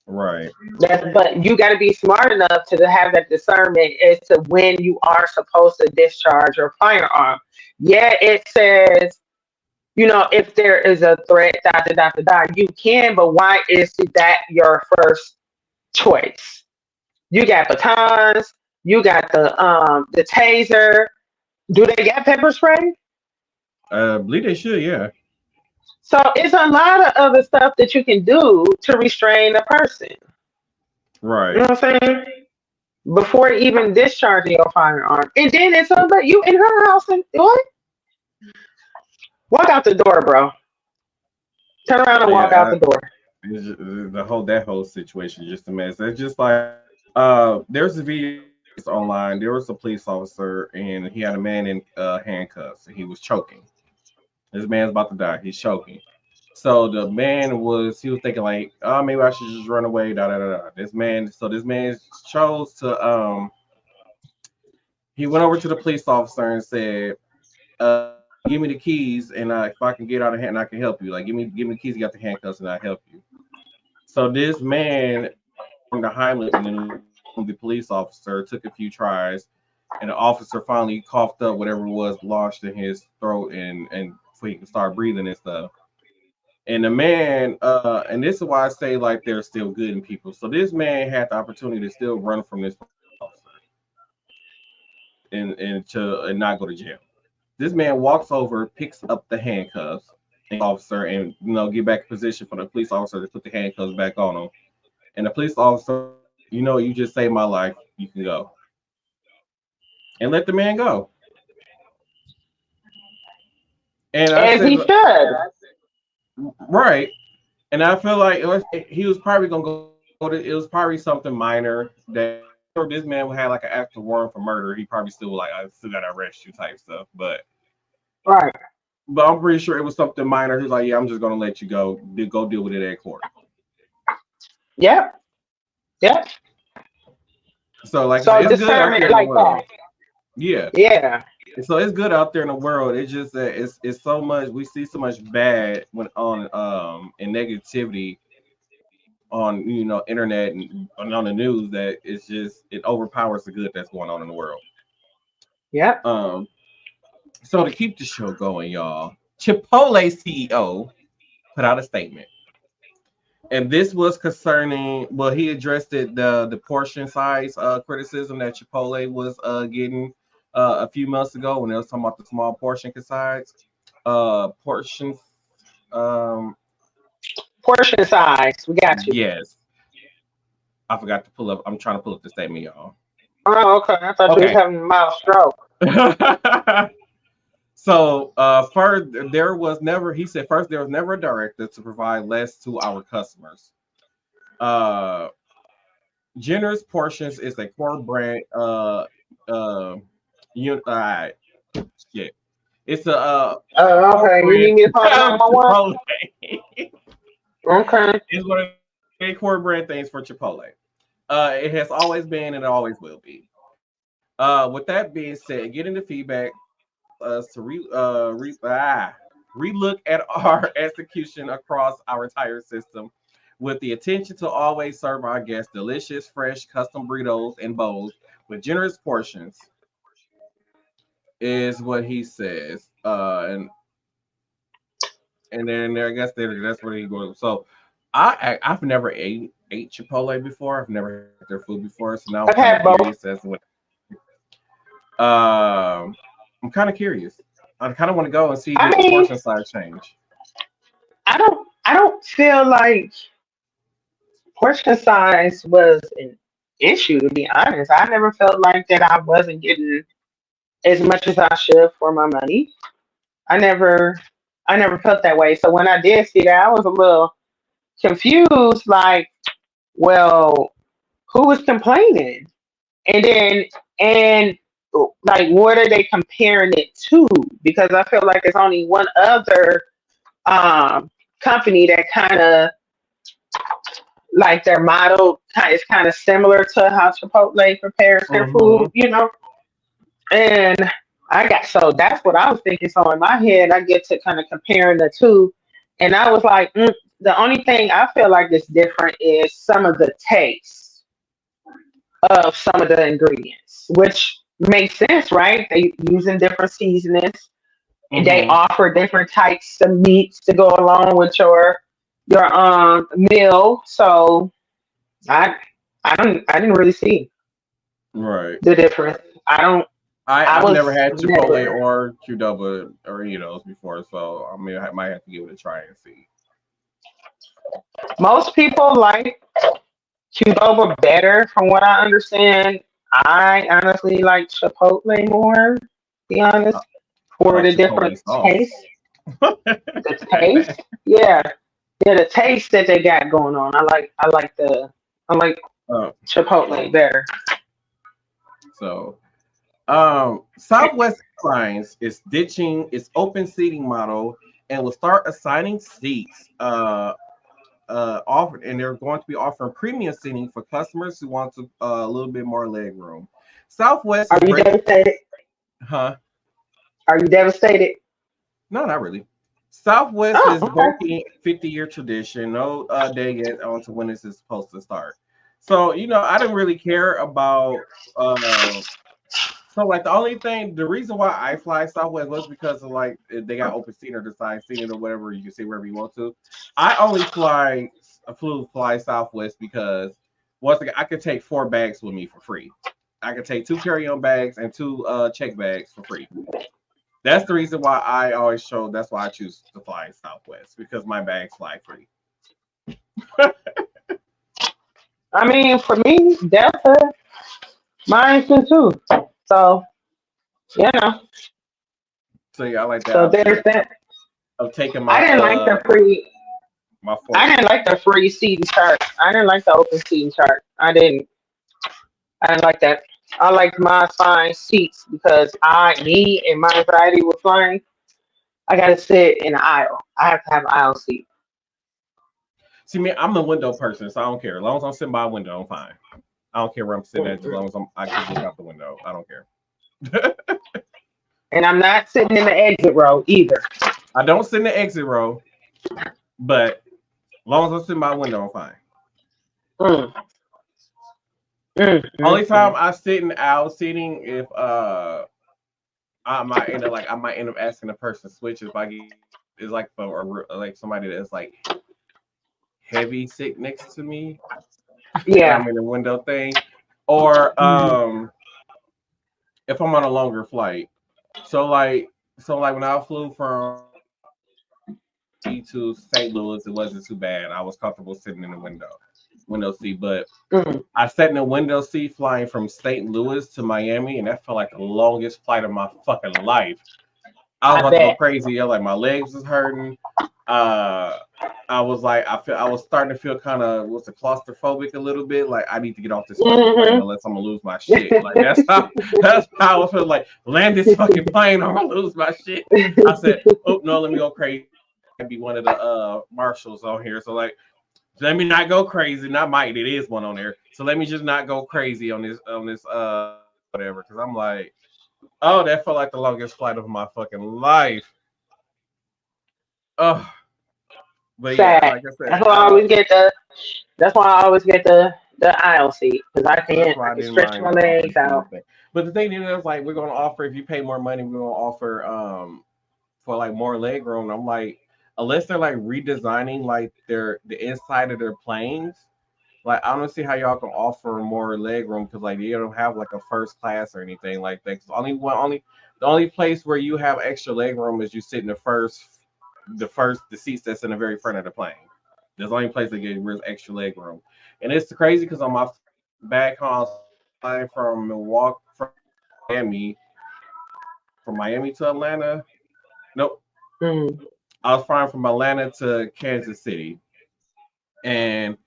Right. But you got to be smart enough to have that discernment as to when you are supposed to discharge your firearm. Yeah, it says, you know, if there is a threat, you can, but why is that your first choice? You got batons, you got the taser. Do they got pepper spray? I believe they should, yeah. So it's a lot of other stuff that you can do to restrain a person. Right. You know what I'm saying? Before even discharging your firearm. And then it's over you in her house and what? Walk out the door, bro. Turn around and walk out Yeah, the door. that whole situation is just a mess. It's just like there's a video online. There was a police officer and he had a man in handcuffs. He was choking. This man's about to die. He's choking. So he was thinking like, oh, maybe I should just run away. Da da da da. This man chose to he went over to the police officer and said, give me the keys, and if I can get out of hand, I can help you. Like, give me the keys. You got the handcuffs, and I help you. So this man from the Heimlich and then the police officer took a few tries, and the officer finally coughed up whatever it was lodged in his throat, and so he can start breathing and stuff. And the man, and this is why I say like there's still good in people. So this man had the opportunity to still run from this officer and not go to jail. This man walks over, picks up the handcuffs, and officer, and get back in position for the police officer to put the handcuffs back on him. And the police officer, you just saved my life. You can go, and let the man go. And I As said, he should. right. And I feel like he was probably gonna go. It was probably something minor that this man had like an actual warrant for murder. He probably still like, I still gotta arrest you type stuff. But right. But I'm pretty sure it was something minor. He's like, yeah, I'm just gonna let you go. Go deal with it at court. Yep. Yep. So like, So it's good out there in like the world. that. Yeah. Yeah. So it's good out there in the world. It's just that it's so much. We see so much bad when on and negativity on internet and on the news that it overpowers the good that's going on in the world. Yep. So to keep the show going, y'all, Chipotle CEO put out a statement. And this was concerning, well, he addressed it, the portion size criticism that Chipotle was getting a few months ago when they was talking about the small portions. Portion size. We got you. Yes. I forgot to pull up. I'm trying to pull up the statement, y'all. Oh, okay. I thought you was having a mild stroke. So first, he said there was never a directive to provide less to our customers. Generous Portions is a core brand. Shit. It's a okay. You need me to call 911? Okay. It's one of the core brand things for Chipotle. It has always been and it always will be. With that being said, getting the feedback to relook at our execution across our entire system with the intention to always serve our guests delicious, fresh, custom burritos and bowls with generous portions is what he says. And then I guess that's where he goes. So I've never ate Chipotle before. I've never had their food before. So now I'm kind of curious as to what I'm kind of curious. I kind of want to go and see the portion size change. I don't feel like portion size was an issue, to be honest. I never felt like that I wasn't getting as much as I should for my money. I never felt that way. So when I did see that, I was a little confused, like, well, who was complaining? And like, what are they comparing it to? Because I feel like there's only one other company that kind of like their model is kind of similar to how Chipotle prepares their Mm-hmm. food, you know. And so that's what I was thinking. So in my head, I get to kind of comparing the two, and I was like, the only thing I feel like is different is some of the taste of some of the ingredients, which makes sense, right? They using different seasonings. They Mm-hmm. offer different types of meats to go along with your meal. So I I didn't really see Right. the difference. I don't. I I've was never had Chipotle never. or Qdoba or any of those before, so I mean I might have to give it a try and see. Most people like Qdoba better, from what I understand. I honestly like Chipotle more. To be I, honest, I for like the different Chipotle sauce. taste. The taste, yeah, yeah, the taste that they got going on. I like uh, Chipotle better. so Southwest Airlines is ditching its open seating model and will start assigning seats offered, and they're going to be offering premium seating for customers who want a little bit more leg room. Southwest Are is you breaking, devastated? huh? Are you devastated? No, not really. Southwest Oh, is okay. breaking 50-year tradition. No day yet on to when this is supposed to start. So, I didn't really care about. So, like, the reason why I fly Southwest was because of like they got open seating or decide seating or whatever. You can see wherever you want to. I only fly Southwest because once again, I could take 4 bags with me for free. I could take 2 carry-on bags and 2 check bags for free. That's the reason why I always show. That's why I choose to fly Southwest because my bags fly free. I mean, for me, Delta, mine too. So you know, So yeah, I like that so option there's that. of taking I didn't like the free. my I fork. didn't like the free seating chart. I didn't like the open seating chart. I didn't. I didn't like that. I liked my assigned seats because me and my anxiety with flying, I gotta sit in the aisle. I have to have an aisle seat. See me, I'm the window person, so I don't care. As long as I'm sitting by a window, I'm fine. I don't care where I'm sitting at, as long as I can look out the window. I don't care. And I'm not sitting in the exit row either. I don't sit in the exit row, but as long as I'm sitting by a window, I'm fine. Mm, Only time mm. I sit in aisle seating if I might end up asking the person to switch if I get is like for like somebody that's like heavy sit next to me and Yeah. I'm in the window thing, or Mm. if I'm on a longer flight. So like when I flew from to St. Louis, it wasn't too bad. I was comfortable sitting in the window seat, but Mm. I sat in the window seat flying from St. Louis to Miami, and that felt like the longest flight of my fucking life. I was I about to go bet. crazy. Like my legs was hurting. Uh, I was like, I was starting to feel kind of what's the claustrophobic a little bit. Like I need to get off this fucking plane Hmm. unless I'm gonna lose my shit. Like that's how I was feeling. Like land this fucking plane or I'm gonna lose my shit. I said, oh no, let me go crazy. I'd be one of the marshals on here. So like, let me not go crazy. Not might it is one on there. So let me just not go crazy on this whatever. Because I'm like, oh, that felt like the longest flight of my fucking life. Oh, but yeah, Sad. like I said, That's why I always get the. That's why I always get the aisle seat because that's I why I can didn't stretch mind my the open legs seating out. thing. But the thing is, like, we're gonna offer if you pay more money, we're gonna offer for like more leg room. I'm like, unless they're like redesigning like the inside of their planes, like I don't see how y'all can offer more leg room because like you don't have like a first class or anything like that. 'Cause the only place where you have extra leg room is you sit in the seats that's in the very front of the plane. There's the only place that gives extra leg room, and it's crazy because on my back home flying from Milwaukee from Miami from Miami to Atlanta. Nope, Mm. I was flying from Atlanta to Kansas City, and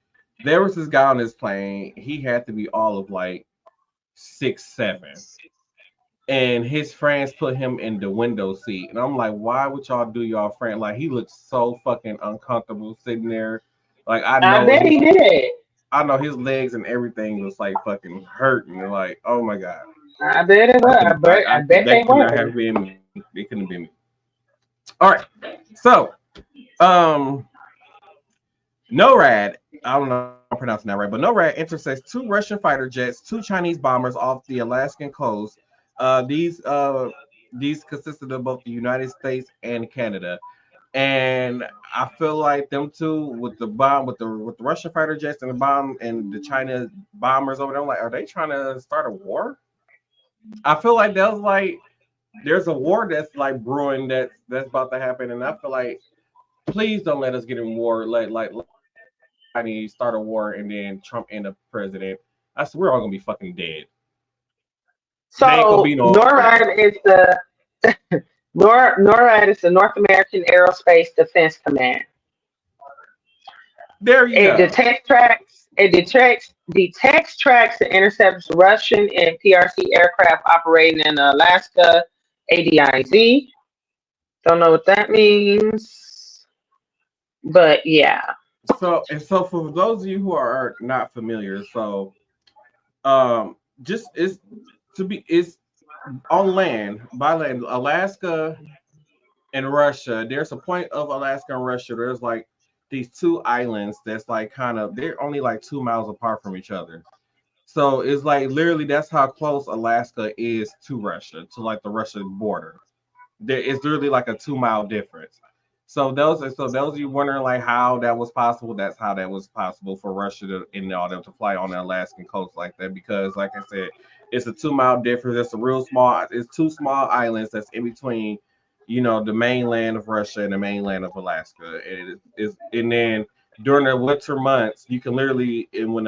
there was this guy on this plane. He had to be all of like 6'7", and his friends put him in the window seat. And I'm like, why would y'all do y'all friend? Like, he looks so fucking uncomfortable sitting there. Like, I bet he did. I know his legs and everything was like fucking hurting. Like, oh my god. I bet it was. I bet they That could not were. have been me. It couldn't have been me. All right. So, um, NORAD, I don't know if I'm pronouncing that right, but NORAD intercepts 2 Russian fighter jets, 2 Chinese bombers off the Alaskan coast. These consisted of both the United States and Canada. And I feel like them two with the bomb with the Russian fighter jets and the bomb and the China bombers over there, I'm like, are they trying to start a war? I feel like that was like there's a war that's like brewing that's about to happen, and I feel like please don't let us get in war. Like I need start a war and then Trump end up president. I swear we're all gonna be fucking dead. So NORAD is the NORAD is the North American Aerospace Defense Command. There you go. It detects, tracks, and intercepts Russian and PRC aircraft operating in Alaska. ADIZ. Don't know what that means, but yeah. So for those of you who are not familiar, so just it's on land, by land, Alaska and Russia. There's a point of Alaska and Russia. There's like these 2 islands that's like they're only like 2 miles apart from each other. So it's like literally that's how close Alaska is to Russia, to like the Russian border. It's literally like a 2-mile difference. So those of you wondering like how that was possible, that's how that was possible for Russia to all them to fly on the Alaskan coast like that, because like I said, it's a 2-mile difference. It's 2 small islands that's in between, the mainland of Russia and the mainland of Alaska. And then during the winter months, you can literally, and when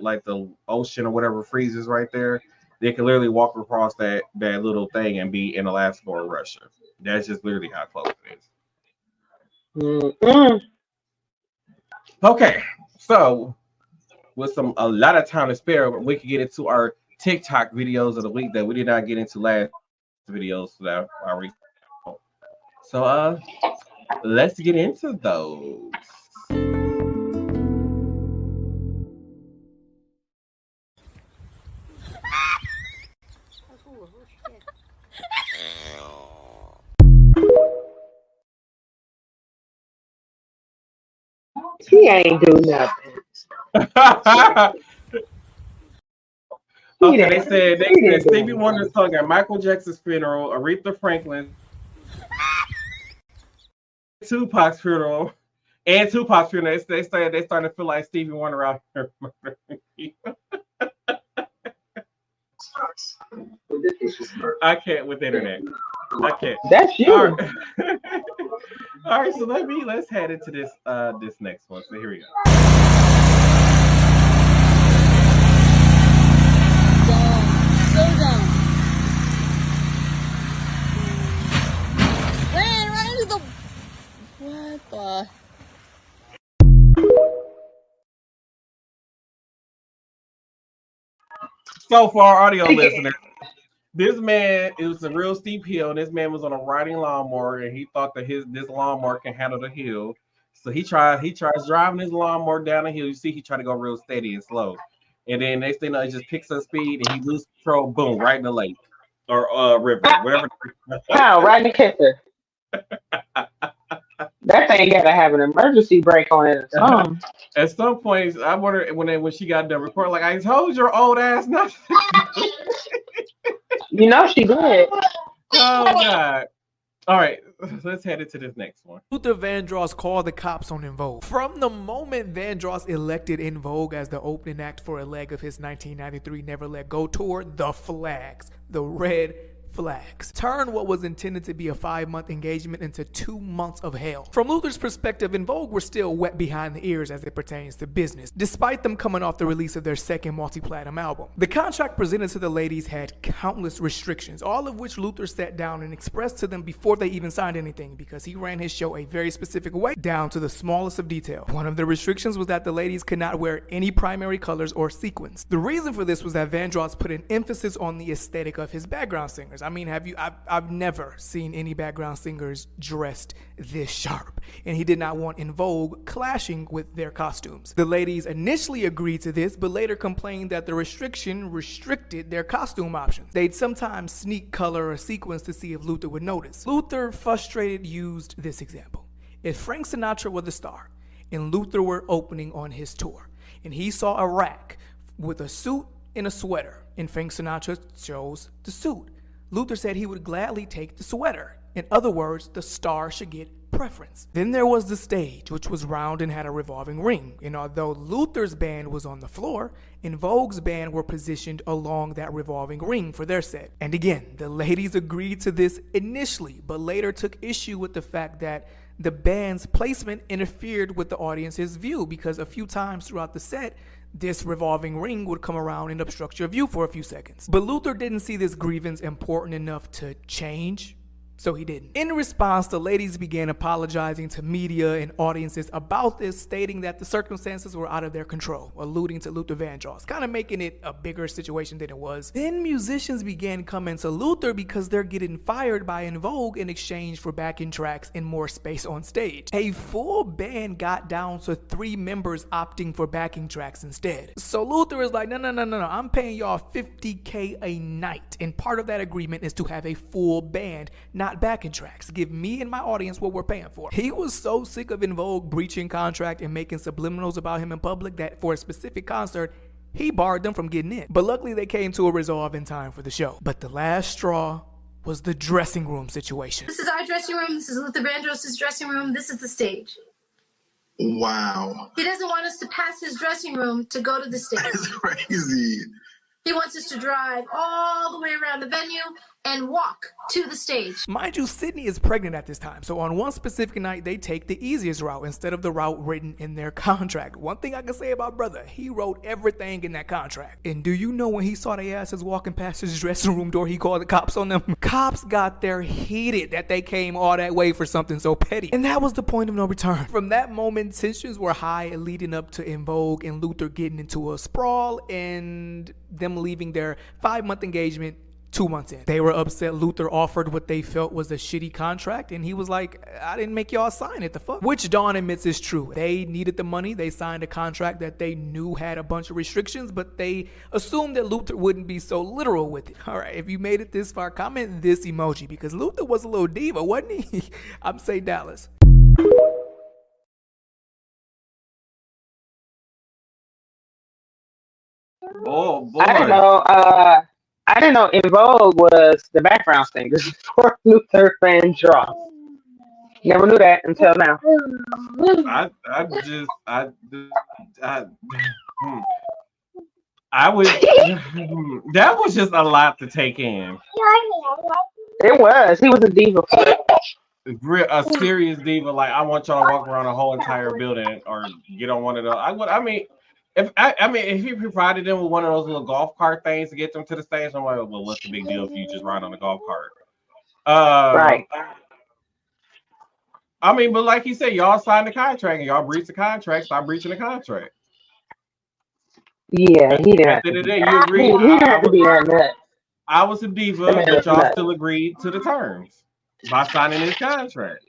like the ocean or whatever freezes right there, they can literally walk across that little thing and be in Alaska or Russia. That's just literally how close it is. Mm-mm. Okay, so with a lot of time to spare, we can get into our TikTok videos of the week that we did not get into last videos that are so let's get into those. He ain't do nothing. Okay, they said Stevie Wonder's song at Michael Jackson's funeral, Aretha Franklin, Tupac's funeral, and Tupac's funeral. They started to feel like Stevie Wonder out here murdering people. I can't with the internet. I can't. That's you. All right, all right, so let's head into this this next one. So here we go. So dumb. Ran right into the. What the? So for our audio listeners, this man, it was a real steep hill, and this man was on a riding lawnmower, and he thought that this lawnmower can handle the hill. So he tries driving his lawnmower down the hill. You see, he tried to go real steady and slow. And then next thing you know, he just picks up speed and he loses control, boom, right in the lake or river, whatever. Wow, right in the kisser. That thing gotta have an emergency brake on it or something. At some point, I wonder when she got done recording, like, I told your old ass nothing. You know she did. Oh God. All right, let's head into this next one. Luther Vandross called the cops on En Vogue. From the moment Vandross elected En Vogue as the opening act for a leg of his 1993 Never Let Go tour, the flags, the red flags. Turn what was intended to be a 5-month engagement into 2 months of hell. From Luther's perspective, En Vogue were still wet behind the ears as it pertains to business, despite them coming off the release of their second multi-platinum album. The contract presented to the ladies had countless restrictions, all of which Luther sat down and expressed to them before they even signed anything, because he ran his show a very specific way, down to the smallest of detail. One of the restrictions was that the ladies could not wear any primary colors or sequins. The reason for this was that Vandross put an emphasis on the aesthetic of his background singers. I mean, I've never seen any background singers dressed this sharp, and he did not want En Vogue clashing with their costumes. The ladies initially agreed to this, but later complained that the restriction restricted their costume options. They'd sometimes sneak color or sequins to see if Luther would notice. Luther, frustrated, used this example. If Frank Sinatra were the star and Luther were opening on his tour, and he saw a rack with a suit and a sweater, and Frank Sinatra chose the suit, Luther said he would gladly take the sweater. In other words, the star should get preference. Then there was the stage, which was round and had a revolving ring. And although Luther's band was on the floor, En Vogue's band were positioned along that revolving ring for their set. And again, the ladies agreed to this initially, but later took issue with the fact that the band's placement interfered with the audience's view, because a few times throughout the set, this revolving ring would come around and obstruct your view for a few seconds. But Luther didn't see this grievance important enough to change, so he didn't. In response, the ladies began apologizing to media and audiences about this, stating that the circumstances were out of their control, alluding to Luther Vandross, kind of making it a bigger situation than it was. Then musicians began coming to Luther because they're getting fired by En Vogue in exchange for backing tracks and more space on stage. A full band got down to 3 members opting for backing tracks instead. So Luther is like, no, I'm paying y'all $50K a night, and part of that agreement is to have a full band, not backing tracks. Give me and my audience what we're paying for. He was so sick of En Vogue breaching contract and making subliminals about him in public that for a specific concert, he barred them from getting in. But luckily they came to a resolve in time for the show. But the last straw was the dressing room situation. This is our dressing room. This is Luther Vandross' dressing room. This is the stage. Wow. He doesn't want us to pass his dressing room to go to the stage. That's crazy. He wants us to drive all the way around the venue and walk to the stage. Mind you, Sydney is pregnant at this time, so on one specific night, they take the easiest route instead of the route written in their contract. One thing I can say about brother, he wrote everything in that contract. And do you know when he saw their asses walking past his dressing room door, he called the cops on them? Cops got there heated that they came all that way for something so petty. And that was the point of no return. From that moment, tensions were high leading up to En Vogue and Luther getting into a sprawl and them leaving their 5-month engagement 2 months in. They were upset Luther offered what they felt was a shitty contract, and he was like, I didn't make y'all sign it, the fuck? Which Dawn admits is true. They needed the money. They signed a contract that they knew had a bunch of restrictions, but they assumed that Luther wouldn't be so literal with it. All right, if you made it this far, comment this emoji, because Luther was a little diva, wasn't he? I'm saying Dallas. Oh boy. I didn't know En Vogue was the background singers for Luther Vandross. Never knew that until now. I would. That was just a lot to take in. It was. He was a diva. A serious diva. Like, I want y'all to walk around the whole entire building or get on one of those. If he provided them with one of those little golf cart things to get them to the stage, I'm like, well, what's the big deal if you just ride on the golf cart? Right. I mean, but like he said, y'all signed the contract and y'all breached the contract. Stop breaching the contract. Yeah, he didn't. At the end of the day, you agreed. He didn't have to be that nuts. I was a diva, but y'all still agreed to the terms by signing his contract.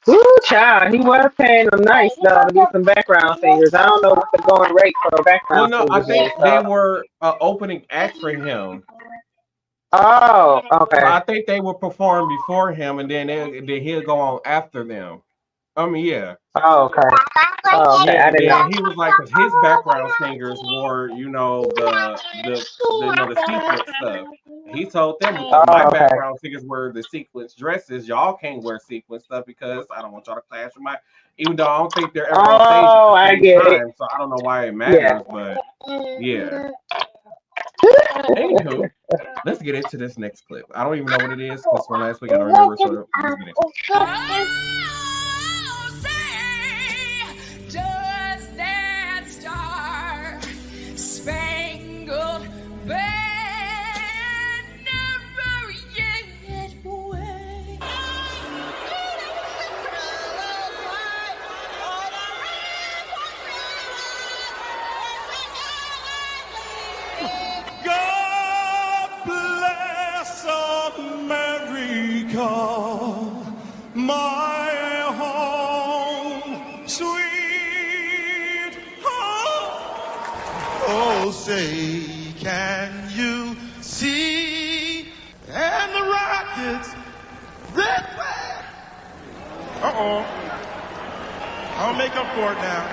Ooh, child, he was paying them nice though to get some background singers. I don't know what the going rate for a background singer. Well, no, I think they were opening act for him. Oh, okay. So I think they would perform before him, and then he'll go on after them. I mean, yeah. Oh, okay. Oh, okay. I didn't know. He was like, because his background singers wore, the sequence stuff. He told them, my background singers wear the sequence dresses. Y'all can't wear sequence stuff because I don't want y'all to clash with my. Even though I don't think they're ever on stage at the same time, so I don't know why it matters, but yeah. Anywho, let's get into this next clip. I don't even know what it is because from last week I don't remember. So let's get into it. Does that star spangled banner yet wave? God bless America, my home, sweet home. Oh, say, can you see? And the rockets, red flag. Uh-oh. I'll make up for it now.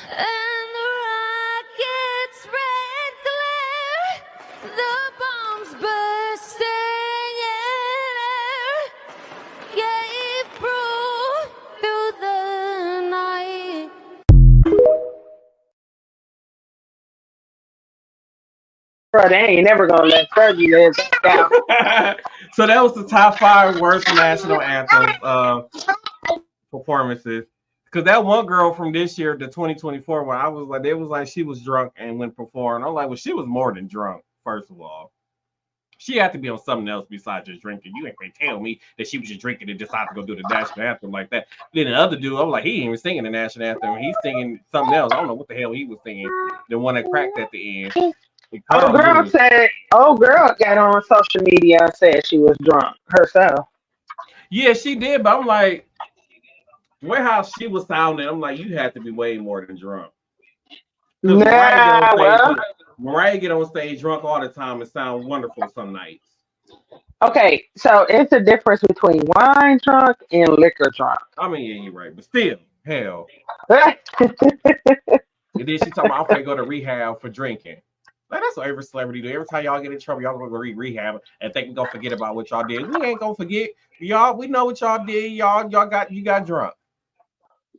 And the rockets red glare, the bombs bursting in air, gave proof through the night. Bro, they ain't never gonna let Fergie live that down. So that was the top 5 worst national anthem performances. Because that one girl from this year, the 2024 one, I was like, it was like she was drunk and went perform. I'm like, well, she was more than drunk. First of all, she had to be on something else besides just drinking. You ain't gonna tell me that she was just drinking and decided to go do the national anthem like that. Then the other dude, I was like, he ain't even singing the national anthem. He's singing something else. I don't know what the hell he was singing. The one that cracked at the end. Old girl got on social media and said she was drunk herself. Yeah, she did, but I'm like, where how she was sounding, I'm like, you had to be way more than drunk. Because Mariah get on stage drunk all the time and sound wonderful some nights. Okay, so it's a difference between wine drunk and liquor drunk. I mean, yeah, you're right, but still, hell. And then she talking about, I'm gonna go to rehab for drinking. Like, that's what every celebrity do. Every time y'all get in trouble, y'all gonna go rehab and think we gonna forget about what y'all did. We ain't gonna forget. Y'all, we know what y'all did. You got drunk.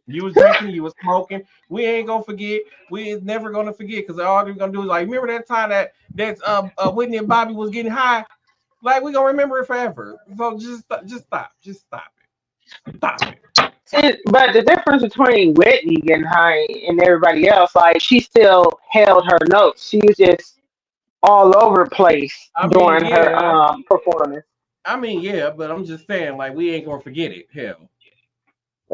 You was drinking, you was smoking. We ain't gonna forget. We is never gonna forget because all we're gonna do is like, remember that time that Whitney and Bobby was getting high? Like, we gonna remember it forever. So just stop it. Stop it. But the difference between Whitney getting high and everybody else, like, she still held her notes. She was just all over the place during her performance. I mean, yeah, but I'm just saying, like, we ain't gonna forget it. Hell.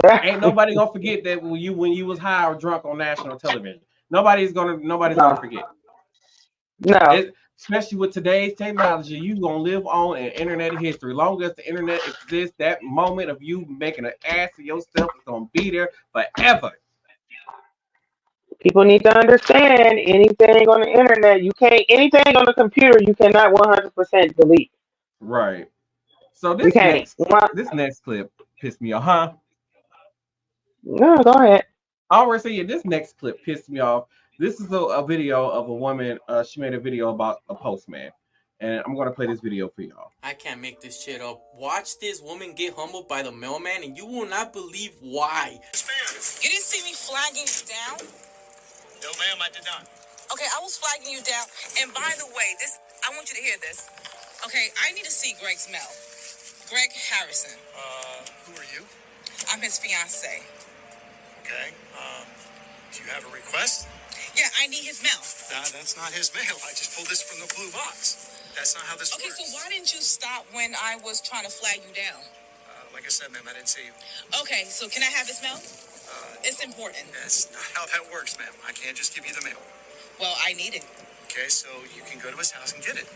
Ain't nobody gonna forget that when you was high or drunk on national television. Nobody's gonna forget. No. Especially with today's technology, you gonna live on in internet history. Long as the internet exists, that moment of you making an ass of yourself is gonna be there forever. People need to understand anything on the internet. Anything on the computer, you cannot 100% delete. Right. So this next clip pissed me off, huh? No, go ahead. I already say this next clip pissed me off. This is a video of a woman. She made a video about a postman. And I'm going to play this video for y'all. I can't make this shit up. Watch this woman get humbled by the mailman, and you will not believe why. You didn't see me flagging you down? No, ma'am, I did not. Okay, I was flagging you down. And by the way, I want you to hear this. Okay, I need to see Greg's mail. Greg Harrison. Who are you? I'm his fiance. Okay. Do you have a request? Yeah, I need his mail. That's not his mail. I just pulled this from the blue box. That's not how this works. Okay, so why didn't you stop when I was trying to flag you down? Like I said, ma'am, I didn't see you. Okay, so can I have his mail? It's important. That's not how that works, ma'am. I can't just give you the mail. Well, I need it. Okay, so you can go to his house and get it.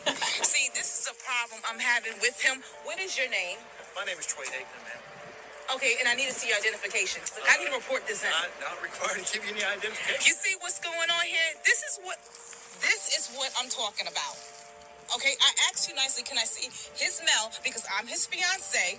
See, this is a problem I'm having with him. What is your name? My name is Troy Aikman, ma'am. Okay, and I need to see your identification. I need to report this in. Not required to give you any identification. You see what's going on here? This is what I'm talking about. Okay, I asked you nicely, can I see his mail because I'm his fiance.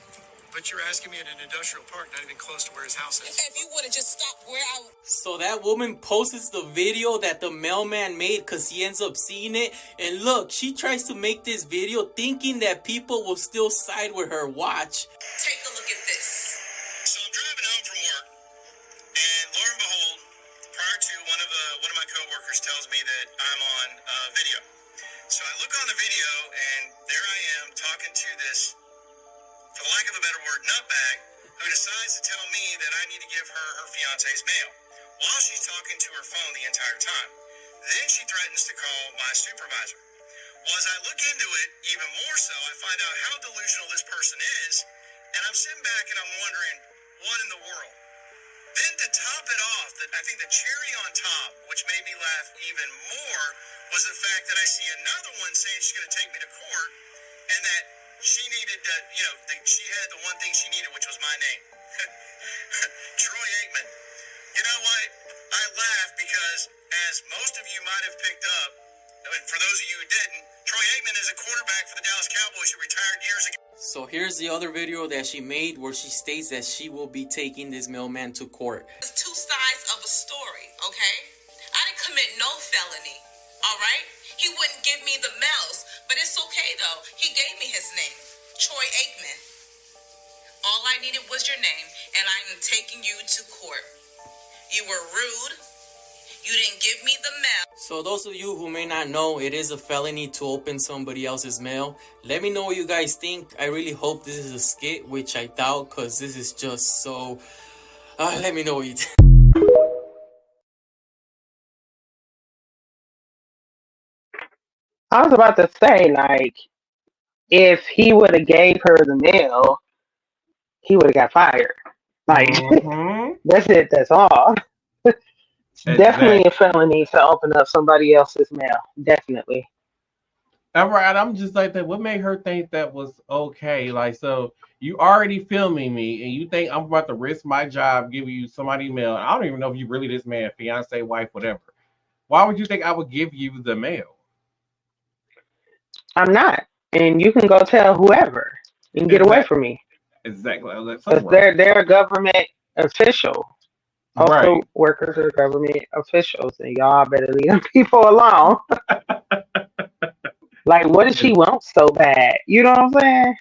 But you're asking me in an industrial park, not even close to where his house is. If you would have just stopped where I was. So that woman posts the video that the mailman made because he ends up seeing it. And look, she tries to make this video thinking that people will still side with her. Watch. Take a look at this. So I'm driving home from work, and lo and behold, prior to one of my coworkers tells me that I'm on video. So I look on the video, and there I am talking to this, for the lack of a better word, nutbag, who decides to tell me that I need to give her her fiance's mail while she's talking to her phone the entire time. Then she threatens to call my supervisor. Well, as I look into it even more so, I find out how delusional this person is, and I'm sitting back and I'm wondering, what in the world? Then to top it off, I think the cherry on top, which made me laugh even more, was the fact that I see another one saying she's going to take me to court, and that she needed to, she had the one thing she needed, which was my name. Troy Aikman. You know what? I laugh because, as most of you might have picked up, and for those of you who didn't, Troy Aikman is a quarterback for the Dallas Cowboys who retired years ago. So here's the other video that she made where she states that she will be taking this mailman to court. There's two sides of a story, okay? I didn't commit no felony, all right? He wouldn't give me the mails, but it's okay though. He gave me his name, Troy Aikman. All I needed was your name, and I'm taking you to court. You were rude. You didn't give me the mail. So those of you who may not know, it is a felony to open somebody else's mail. Let me know what you guys think. I really hope this is a skit, which I doubt, because this is just so... let me know what you think. I was about to say, like, if he would have gave her the mail, he would have got fired. Like, that's it. That's all. Definitely a felony to open up somebody else's mail. Definitely. All right, I'm just like that. What made her think that was okay? Like, so you already filming me, and you think I'm about to risk my job giving you somebody's mail? I don't even know if you really this man, fiance, wife, whatever. Why would you think I would give you the mail? I'm not, and you can go tell whoever and get away from me. Exactly. Because they're a government official. Postal workers are government officials, and y'all better leave them people alone. Like, what did she want so bad? You know what I'm saying?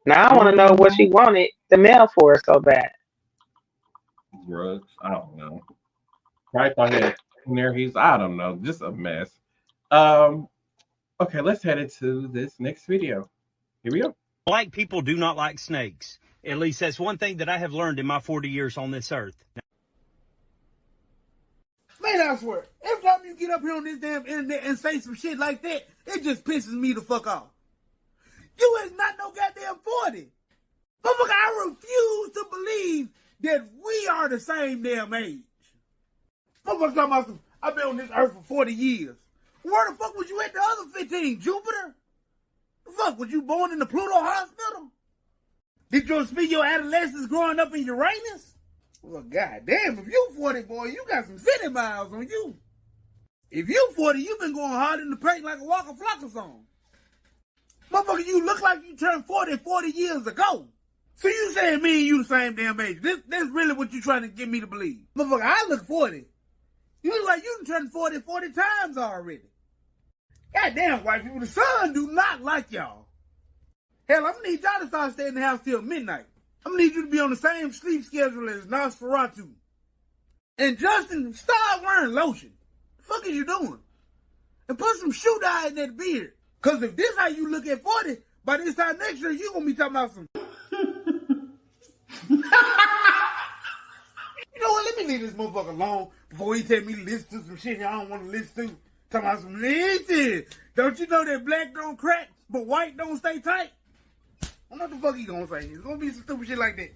Now I want to know what she wanted the mail for so bad. Drugs? I don't know. Right on there. I don't know. Just a mess. Okay, let's head into this next video. Here we go. Black people do not like snakes. At least that's one thing that I have learned in my 40 years on this earth. Man, I swear, every time you get up here on this damn internet and say some shit like that, it just pisses me the fuck off. You is not no goddamn 40. Motherfucker, I refuse to believe that we are the same damn age. Motherfucker talking about some, I've been on this earth for 40 years. Where the fuck was you at the other 15? Jupiter? The fuck, was you born in the Pluto hospital? Did you spend your adolescence growing up in Uranus? Well, goddamn, if you 40, boy, you got some city miles on you. If you 40, you been going hard in the paint like a Waka Flocka song. Motherfucker, you look like you turned 40 years ago. So you saying me and you the same damn age. That's really what you trying to get me to believe. Motherfucker, I look 40. You look like you done turned 40 times already. Goddamn, white people, the sun do not like y'all. Hell, I'm gonna need y'all to start staying in the house till midnight. I'm gonna need you to be on the same sleep schedule as Nosferatu. And Justin, start wearing lotion. The fuck is you doing? And put some shoe dye in that beard. Cause if this how you look at 40, by this time next year, you gonna be talking about some... You know what, let me leave this motherfucker alone before he tell me to listen to some shit I don't want to listen to. Talking about some listen. Don't you know that black don't crack, but white don't stay tight? I don't know what the fuck he gonna say. It's gonna be some stupid shit like that.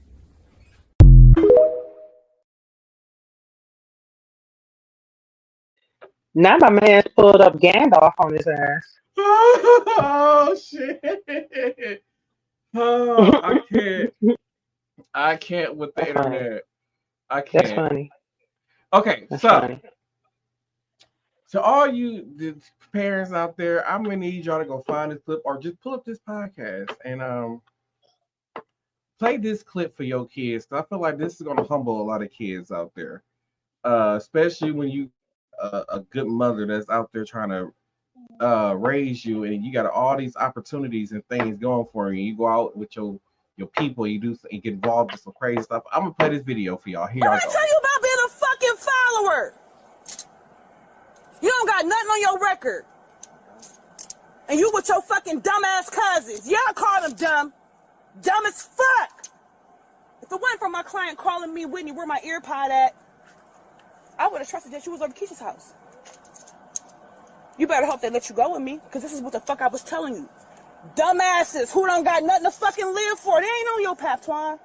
Now my man's pulled up Gandalf on his ass. Oh shit! Oh, I can't with the internet. I can't. That's funny. Okay, That's so funny. to all you the parents out there, I'm gonna need y'all to go find this clip or just pull up this podcast and play this clip for your kids. I feel like this is gonna humble a lot of kids out there, especially when you a good mother that's out there trying to raise you, and you got all these opportunities and things going for you. You go out with your people, you get involved with some crazy stuff. I'm gonna play this video for y'all. Here I go. Tell you about being a fucking follower. You don't got nothing on your record. And you with your fucking dumbass cousins. Yeah, I call them dumb. Dumb as fuck. If it wasn't for my client calling me, Whitney, where my ear pod at, I would have trusted that you was over Keisha's house. You better hope they let you go with me, because this is what the fuck I was telling you. Dumbasses who don't got nothing to fucking live for. They ain't on your path, Twan.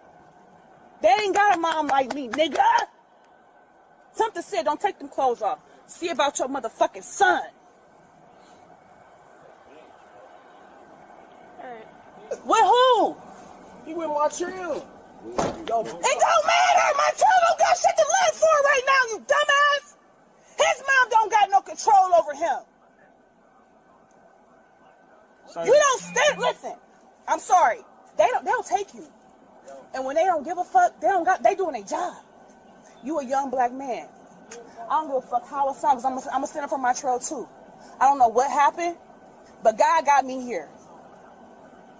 They ain't got a mom like me, nigga. Something said, don't take them clothes off. See about your motherfucking son. With who? He with my child. It don't matter. My child don't got shit to live for right now, you dumbass. His mom don't got no control over him. You don't stand. Listen, I'm sorry. They'll take you. And when they don't give a fuck, they doing their job. You a young black man. I don't give a fuck how it sounds. I'm a stand up for my trail too. I don't know what happened, but God got me here.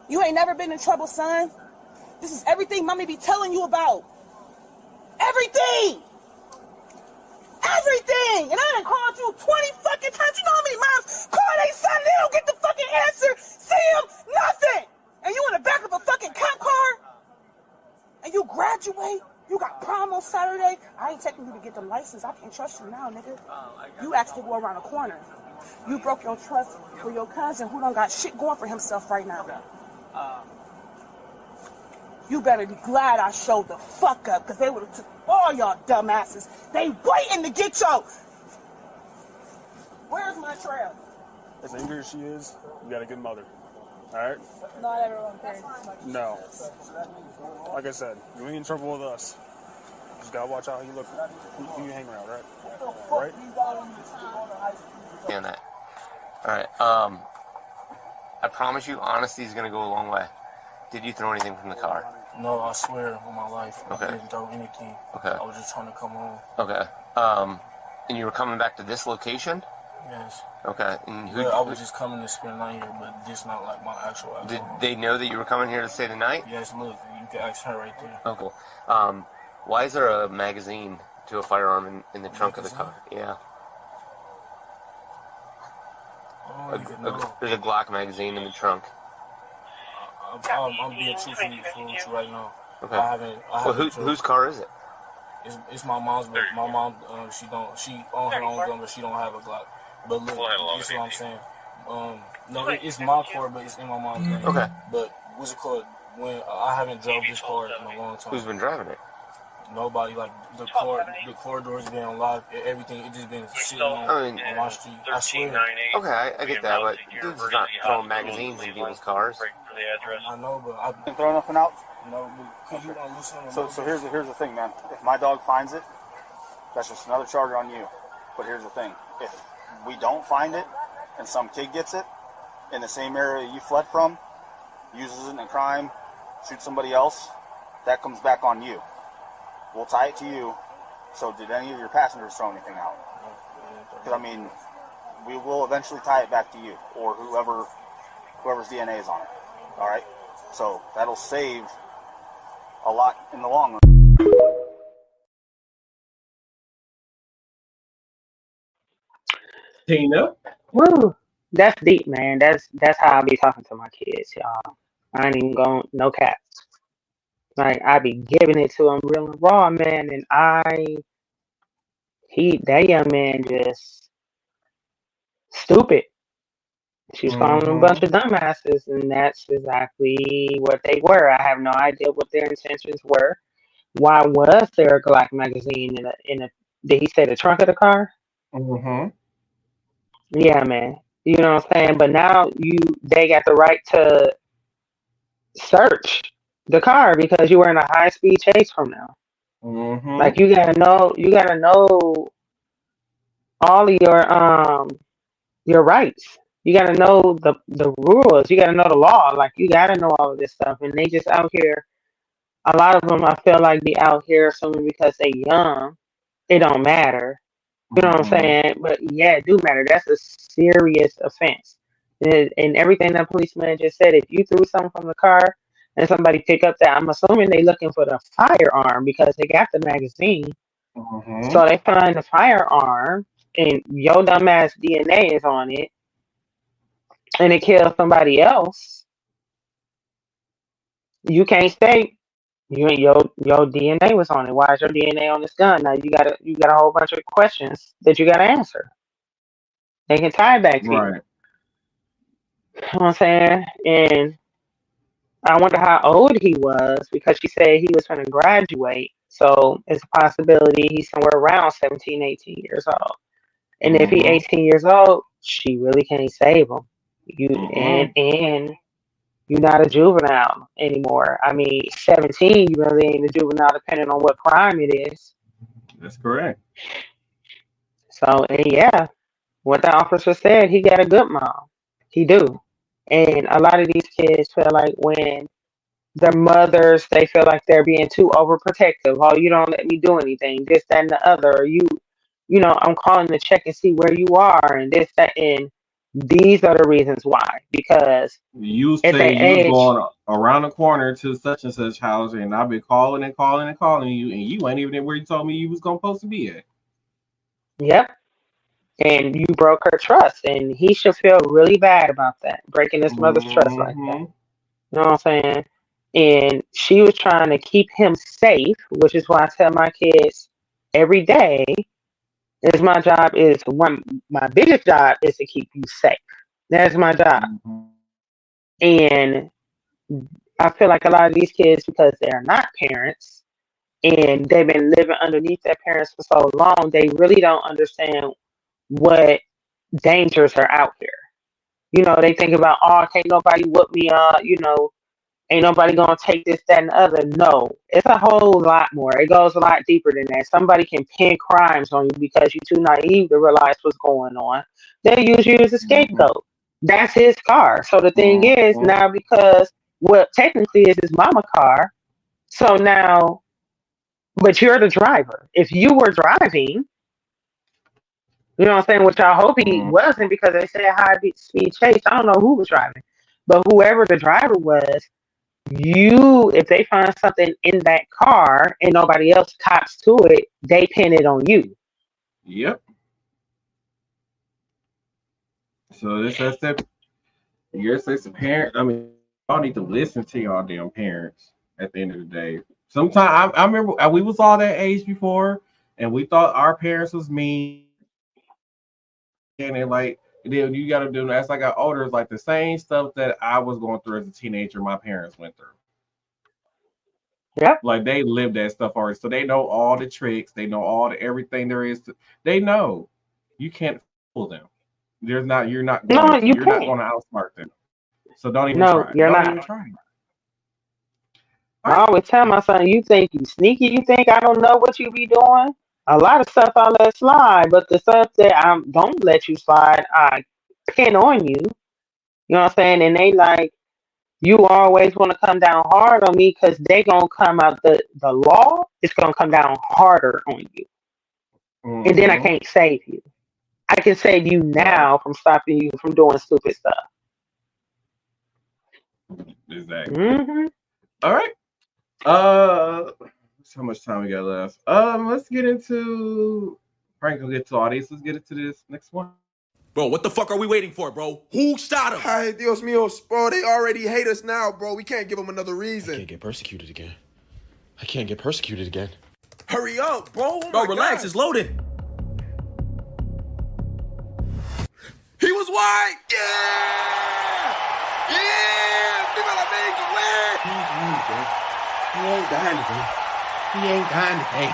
You ain't never been in trouble, son. This is everything mommy be telling you about. Everything. Everything. And I done called you 20 fucking times. You know how many moms call their son, they don't get the fucking answer. See him, nothing. And you in the back of a fucking cop car? And you graduate? You got prom on Saturday? I ain't taking you to get the license. I can't trust you now, nigga. You asked to go around the corner. You broke your trust for your cousin who don't got shit going for himself right now. You better be glad I showed the fuck up, because they would have took all y'all dumbasses. They waiting to get y'all. Where's my trail? As angry as she is, you got a good mother. Alright? Not everyone cares. No. Like I said, you ain't in trouble with us. Just gotta watch out who you hang around, right? Right? Yeah, that. Alright, I promise you, honesty is gonna go a long way. Did you throw anything from the car? No, I swear on my life. Okay. I didn't throw anything. Okay. I was just trying to come home. Okay. And you were coming back to this location? Yes. Okay. And who? Yeah, I was just coming to spend the night here, but this not like my actual. Did they know that you were coming here to stay the night? Yes, look, you can ask her right there. Oh, cool. Why is there a magazine to a firearm in the trunk of the car? Yeah. There's a Glock magazine in the trunk. I'm being truthful with you right now. Okay. I haven't whose car is it? It's my mom's, but my mom, she own her own gun, but she don't have a Glock. But look, this is what I'm saying. No, it's my car, but it's in my mom's name. Okay. But what's it called? When I haven't drove this car in a long time. Who's been driving it? Nobody. Like the car doors been unlocked. Everything, it just been sitting on my street. I swear. Okay, I get that, but dude's not throwing magazines in people's cars. I know, but I've been throwing nothing out. No, but you don't listen. So here's the thing, man. If my dog finds it, that's just another charge on you. But here's the thing: if we don't find it, and some kid gets it in the same area you fled from, uses it in a crime, shoots somebody else, that comes back on you. We'll tie it to you. So did any of your passengers throw anything out? Because I mean, we will eventually tie it back to you or whoever's DNA is on it. All right. So that'll save a lot in the long run. Tina. Woo, that's deep, man. That's how I be talking to my kids, y'all. I ain't even going no cap. Like I be giving it to them real and raw, man. And that young man just stupid. She's calling them a bunch of dumbasses, and that's exactly what they were. I have no idea what their intentions were. Why was there a Glock magazine in a did he say the trunk of the car? Mm-hmm. Yeah, man. You know what I'm saying? But now they got the right to search the car because you were in a high speed chase from them. Mm-hmm. Like you gotta know all of your rights. You gotta know the rules. You gotta know the law. Like you gotta know all of this stuff. And they just out here. A lot of them, I feel like, be out here assuming because they young, it don't matter. You know what I'm saying? But yeah, it do matter. That's a serious offense. And everything that policeman just said, if you threw something from the car and somebody pick up that, I'm assuming they looking for the firearm because they got the magazine. Mm-hmm. So they find the firearm and your dumbass DNA is on it. and it kills somebody else, you can't say your DNA was on it. Why is your DNA on this gun? Now you got a whole bunch of questions that you gotta answer. They can tie it back to you. Right. You know what I'm saying? And I wonder how old he was because she said he was going to graduate. So it's a possibility he's somewhere around 17, 18 years old. And if he Mm-hmm. 18 years old, she really can't save him. You Mm-mm. and you're not a juvenile anymore. I mean, 17, you really ain't a juvenile depending on what crime it is. That's correct. So, and yeah, what the officer said, he got a good mom. He do. And a lot of these kids feel like when their mothers, they feel like they're being too overprotective. Oh, you don't let me do anything, this, that, and the other. Or you know, I'm calling to check and see where you are, and this, that, and these are the reasons why. Because You at say that you was age, going around the corner to such and such house, and I've been calling and calling and calling you, and you ain't even where you told me you was supposed to be at. yep, and you broke her trust, and he should feel really bad about that, breaking his mother's trust like that. Mm-hmm. You know what I'm saying? And she was trying to keep him safe, which is why I tell my kids every day is my job is one my biggest job is to keep you safe. That's my job. Mm-hmm. And I feel like a lot of these kids, because they're not parents and they've been living underneath their parents for so long, they really don't understand what dangers are out here. You know, they think about, oh, can't nobody whoop me up, you know, ain't nobody gonna take this, that, and the other. No, it's a whole lot more. It goes a lot deeper than that. Somebody can pin crimes on you because you're too naive to realize what's going on. They'll use you as a scapegoat. That's his car. So the thing is Mm-hmm. now, because what technically is his mama car. So now, but you're the driver. If you were driving, you know what I'm saying, which I hope he Mm-hmm. wasn't, because they said high speed chase. I don't know who was driving, but whoever the driver was, if they find something in that car and nobody else cops to it, they pin it on you. Yep. So that's that. Yes, it's a parent. I mean, y'all need to listen to y'all damn parents. At the end of the day, sometimes I remember we was all that age before, and we thought our parents was mean, and then like then you got to do as I got older, it's like the same stuff that I was going through as a teenager. My parents went through. Yep. Like they lived that stuff already, so they know all the tricks. They know all the everything there is. They know you can't fool them. There's not. You're not going No, to. you You're not can't. going to outsmart them. So don't even No, try. you're Don't not. even try. All I right. always tell my son, you think you sneaky, you think I don't know what you be doing? A lot of stuff I let slide, but the stuff that I don't let you slide, I pin on you. You know what I'm saying? And they like, you always want to come down hard on me because they gonna come out the law is gonna come down harder on you. And then I Mm-hmm. can't save you. I can save you Right. now from stopping you from doing stupid stuff. Exactly. Hmm. All right. How much time we got left? Let's get into. Frank will get to all these. Let's get into this next one. Bro, what the fuck are we waiting for, bro? Who shot him? Ay, Dios mío, bro, they already hate us now, bro. We can't give them another reason. I can't get persecuted again. I can't get persecuted again. Hurry up, bro. Oh Bro, my relax. God. It's loaded. He was white. Yeah! Yeah! Viva la América, güey! He ain't dying today. He ain't dying today.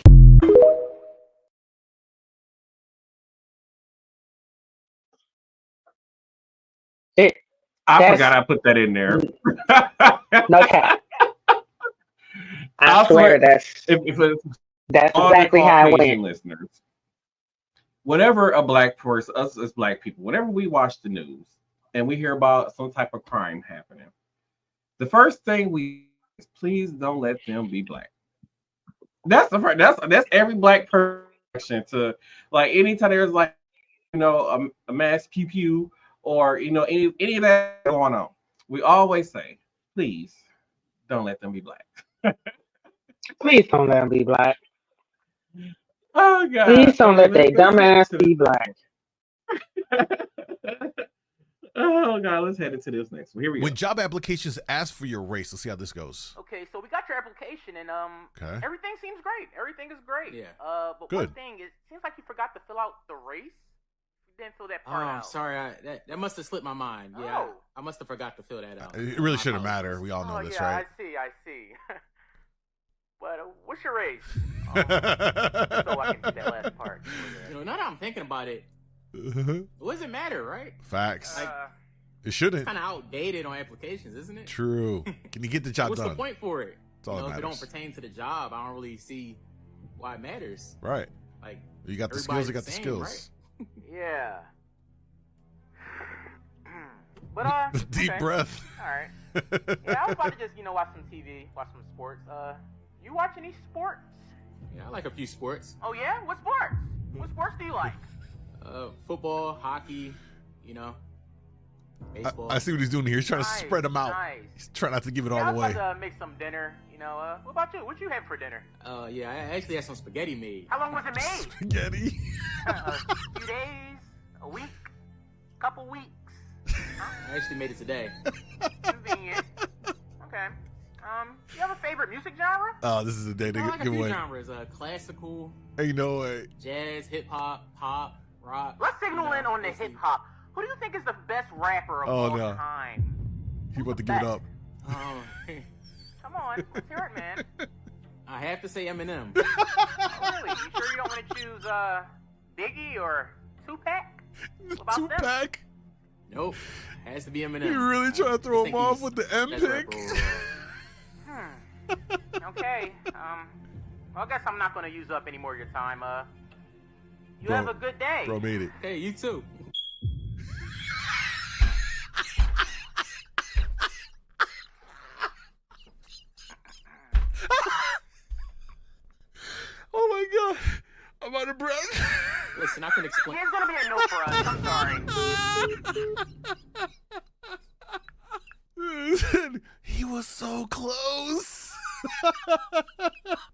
I That's forgot I put that in there. no cap. I I swear swear, that's if that's all the exactly how it Caucasian went. listeners, whenever a black person, us as black people, whenever we watch the news and we hear about some type of crime happening, the first thing we is please don't let them be black. That's the first. That's every black person to like anytime there's like a mass pew pew or any of that going on. We always say, please don't let them be black. Please don't let them be black. Oh God. Please don't let Let's that get dumbass to this be next black. one. Oh God, let's head into this next one. Here we go. When job applications ask for your race, let's see how this goes. Okay, so we got your application, and Okay. everything seems great. Everything is great. Yeah. But Good. one thing is, it seems like you forgot to fill out the race. You didn't fill that part I'm out. sorry. That must have slipped my mind. Yeah, Oh. I must have forgot to fill that out. It really shouldn't matter. We all know Oh this, yeah, right? I see. But what's your race? So I can get that last part. You know, now that I'm thinking about it, what does it matter, right? Facts. Like, It shouldn't. it's kind of outdated on applications, isn't it? True. Can you get the job What's done? the point for it? That's all You know, that if it don't matters. pertain to the job, I don't really see why it matters. Right. Like, You got the skills, everybody's you got the same, skills. right? Yeah. But Deep okay. breath. All right. Yeah, I was about to just watch some TV, watch some sports. You watch any sports? Yeah, I like a few sports. Oh yeah, what sports? What sports do you like? Football, hockey, you know, baseball. I see what he's doing here. He's trying to Nice, spread them out. nice. He's trying not to give it Yeah, all I was away. about to make some dinner. What about you? What you have for dinner? Yeah, I actually had some spaghetti made. How long was it made? Spaghetti. A few days, a week, couple weeks. I actually made it today. Convenient. Okay. You have a favorite music genre? Oh, this is a day to I like a give few away. genres: classical, Ain't no way. jazz, hip hop, pop, rock. Let's signal in on the hip hop. Who do you think is the best rapper of all no. time? He about to give it up. Come on, let's hear it, man. I have to say Eminem. Oh, really? You sure you don't want to choose Biggie or Tupac? What about them? Tupac? Nope, has to be Eminem. You really trying to throw him think off he's with the M best pick? rapper overall. Okay. Well, I guess I'm not going to use up any more of your time. You Bro, have a good day. Bro made it. Hey, you too. Oh my god. I'm out of breath. Listen, I can explain. Here's going to be a no for us. I'm sorry. He was so close.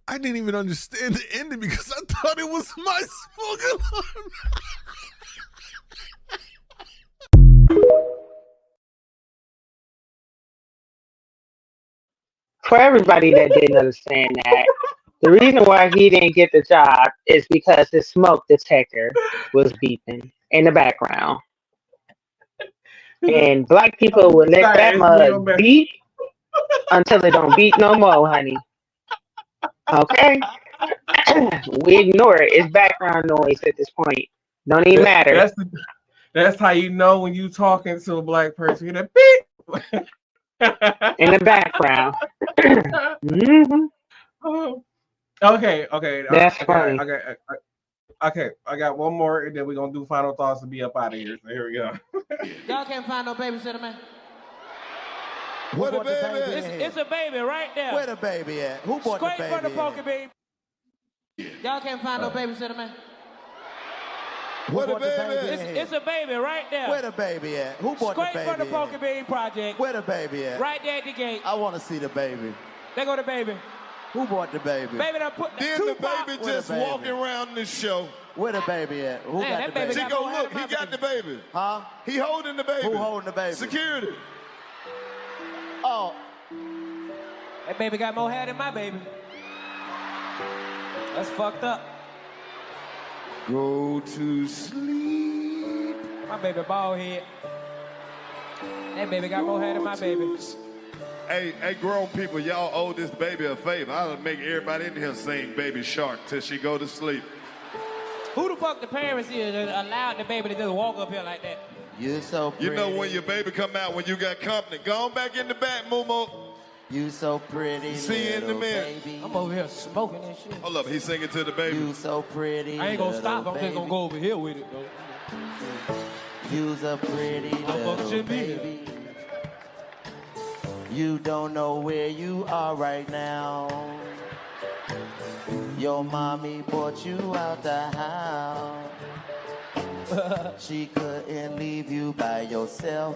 I didn't even understand the ending because I thought it was my smoke alarm. For everybody that didn't understand that, the reason why he didn't get the job is because his smoke detector was beeping in the background. And black people would let that mug beep until it don't beep no more, honey. Okay? We ignore it. It's background noise at this point. Don't even matter. That's how you know when you talking to a black person. You know, beep. In the background. Mm-hmm. Okay. That's funny. Okay, I got one more, and then we're gonna do final thoughts and be up out of here. So here we go. Y'all can't find no babysitter, man. Where the baby? It's a baby right there. Where the baby at? Who bought Straight the baby? from the poker baby. Y'all can't find no babysitter, man. Where the baby? It's a baby right there. Where the baby at? Who bought Straight the baby? from the Poker Bean Project. Where the baby at? Right there at the gate. I want to see the baby. There go the baby. Who bought the baby? Baby done put Then the baby just walking around this show. Where the baby at? Who Man, got that the baby baby? got more hair than my He got baby. the baby. Huh? He holding the baby. Who holding the baby? Security. Oh. That baby got more hair than my baby. That's fucked up. Go to sleep. My baby bald head. That baby got more hair than my baby. Hey, grown people, y'all owe this baby a favor. I'll make everybody in here sing Baby Shark till she go to sleep. Who the fuck the parents is that allowed the baby to just walk up here like that? You so pretty. You know when your baby come out when you got company. Go on back in the back, Momo. You so pretty. See you in a minute. Baby. I'm over here smoking and shit. Hold up, he's singing to the baby. You so pretty. I ain't gonna stop. I'm baby. just gonna go over here with it, though. You's a pretty little baby. You don't know where you are right now. Your mommy brought you out the house. She couldn't leave you by yourself.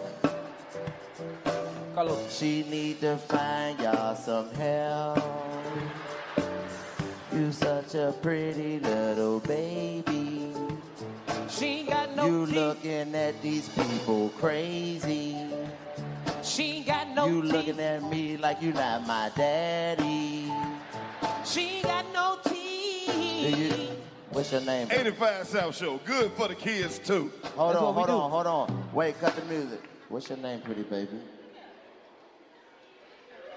She need to find y'all some help. You such a pretty little baby. She ain't got no You teeth. looking at these people crazy. She ain't got no You teeth. looking at me like you not my daddy. She ain't got no teeth. What's your name? 85 South Show. Good for the kids, too. Hold on. Wait, cut the music. What's your name, pretty baby?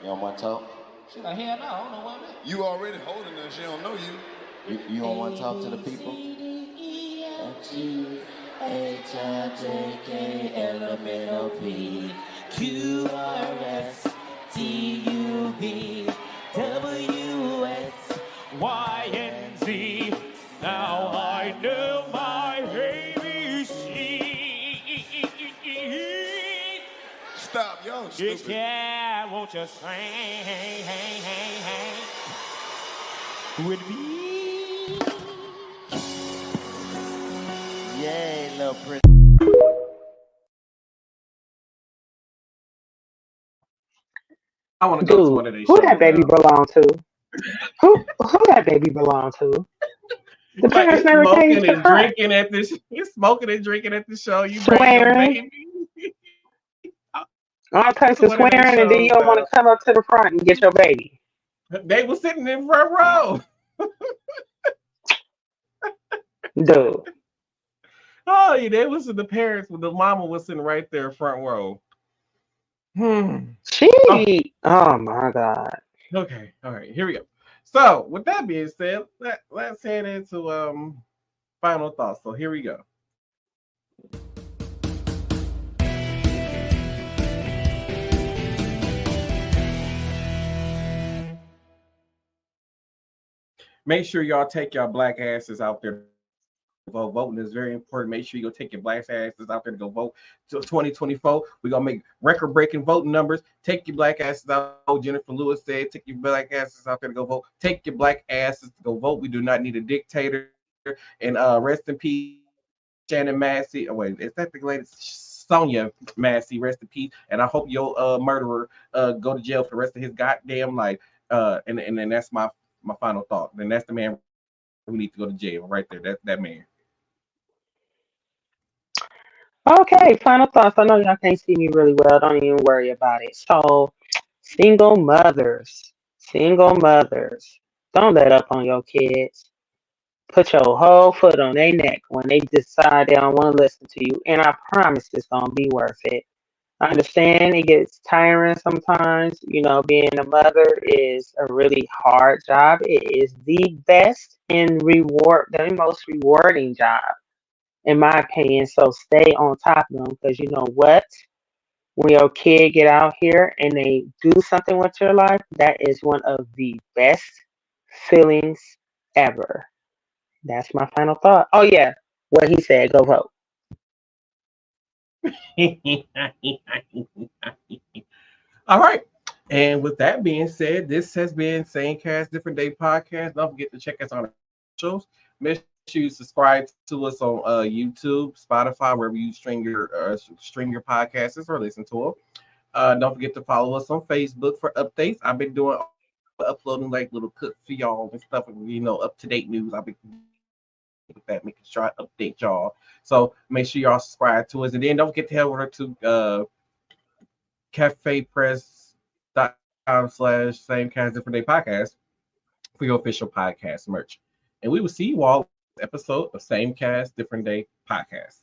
You don't want to talk? She like, hell no, I don't know what it is. You already holding her. She don't know you. You don't want to talk to the people? H-I-J-K-L-M-N-O-P Q-R-S-T-U-V-W-X-Y-N-Z. Now I know my ABC. Stop, y'all stupid. Yeah, won't you sing with me? Yay, little pretty. I want to go to one of these Who shows that baby now. belong to? Who that baby belong to? The Like parents it's never came smoking to and front. drinking at this. It's smoking and drinking at the show. You bring your Swearing. baby. All types of One of these swearing, and then you shows don't want to come up to the front and get your baby. They were sitting in front row. Dude. Oh, yeah, they was the parents. The mama was sitting right there, front row. She. Oh my God. Okay, all right, here we go. So, with that being said, let's head into final thoughts. So here we go. Make sure y'all take y'all black asses out there to vote. Voting is very important. Make sure you go take your black asses out there to go vote. Till 2024, we're gonna make record-breaking voting numbers. Take your black asses out. Jennifer Lewis said, take your black asses out there to go vote. Take your black asses to go vote. We do not need a dictator. And rest in peace, Shannon Massey. Oh wait, is that the latest? Sonya Massey, rest in peace. And I hope your murderer go to jail for the rest of his goddamn life. And then that's my final thought. Then that's the man who needs to go to jail right there. That's that man. Okay, final thoughts. I know y'all can't see me really well. Don't even worry about it. So, single mothers, don't let up on your kids. Put your whole foot on their neck when they decide they don't want to listen to you. And I promise it's going to be worth it. I understand it gets tiring sometimes. You know, being a mother is a really hard job. It is the best and the most rewarding job, in my opinion. So stay on top of them, because you know what? When your kid get out here and they do something with your life, that is one of the best feelings ever. That's my final thought. Oh yeah, what he said. Go vote. All right. And with that being said, this has been Same Cast Different Day Podcast. Don't forget to check us on our socials. Make sure you subscribe to us on YouTube, Spotify, wherever you stream your podcasts or listen to them. Don't forget to follow us on Facebook for updates. I've been uploading like little clips for y'all and stuff, up to date news. I've been with that, making sure I update y'all. So make sure y'all subscribe to us, and then don't forget to head over to cafepress.com/Same Cast Different Day Podcast for your official podcast merch. And we will see you all episode of Same Cast Different Day Podcast.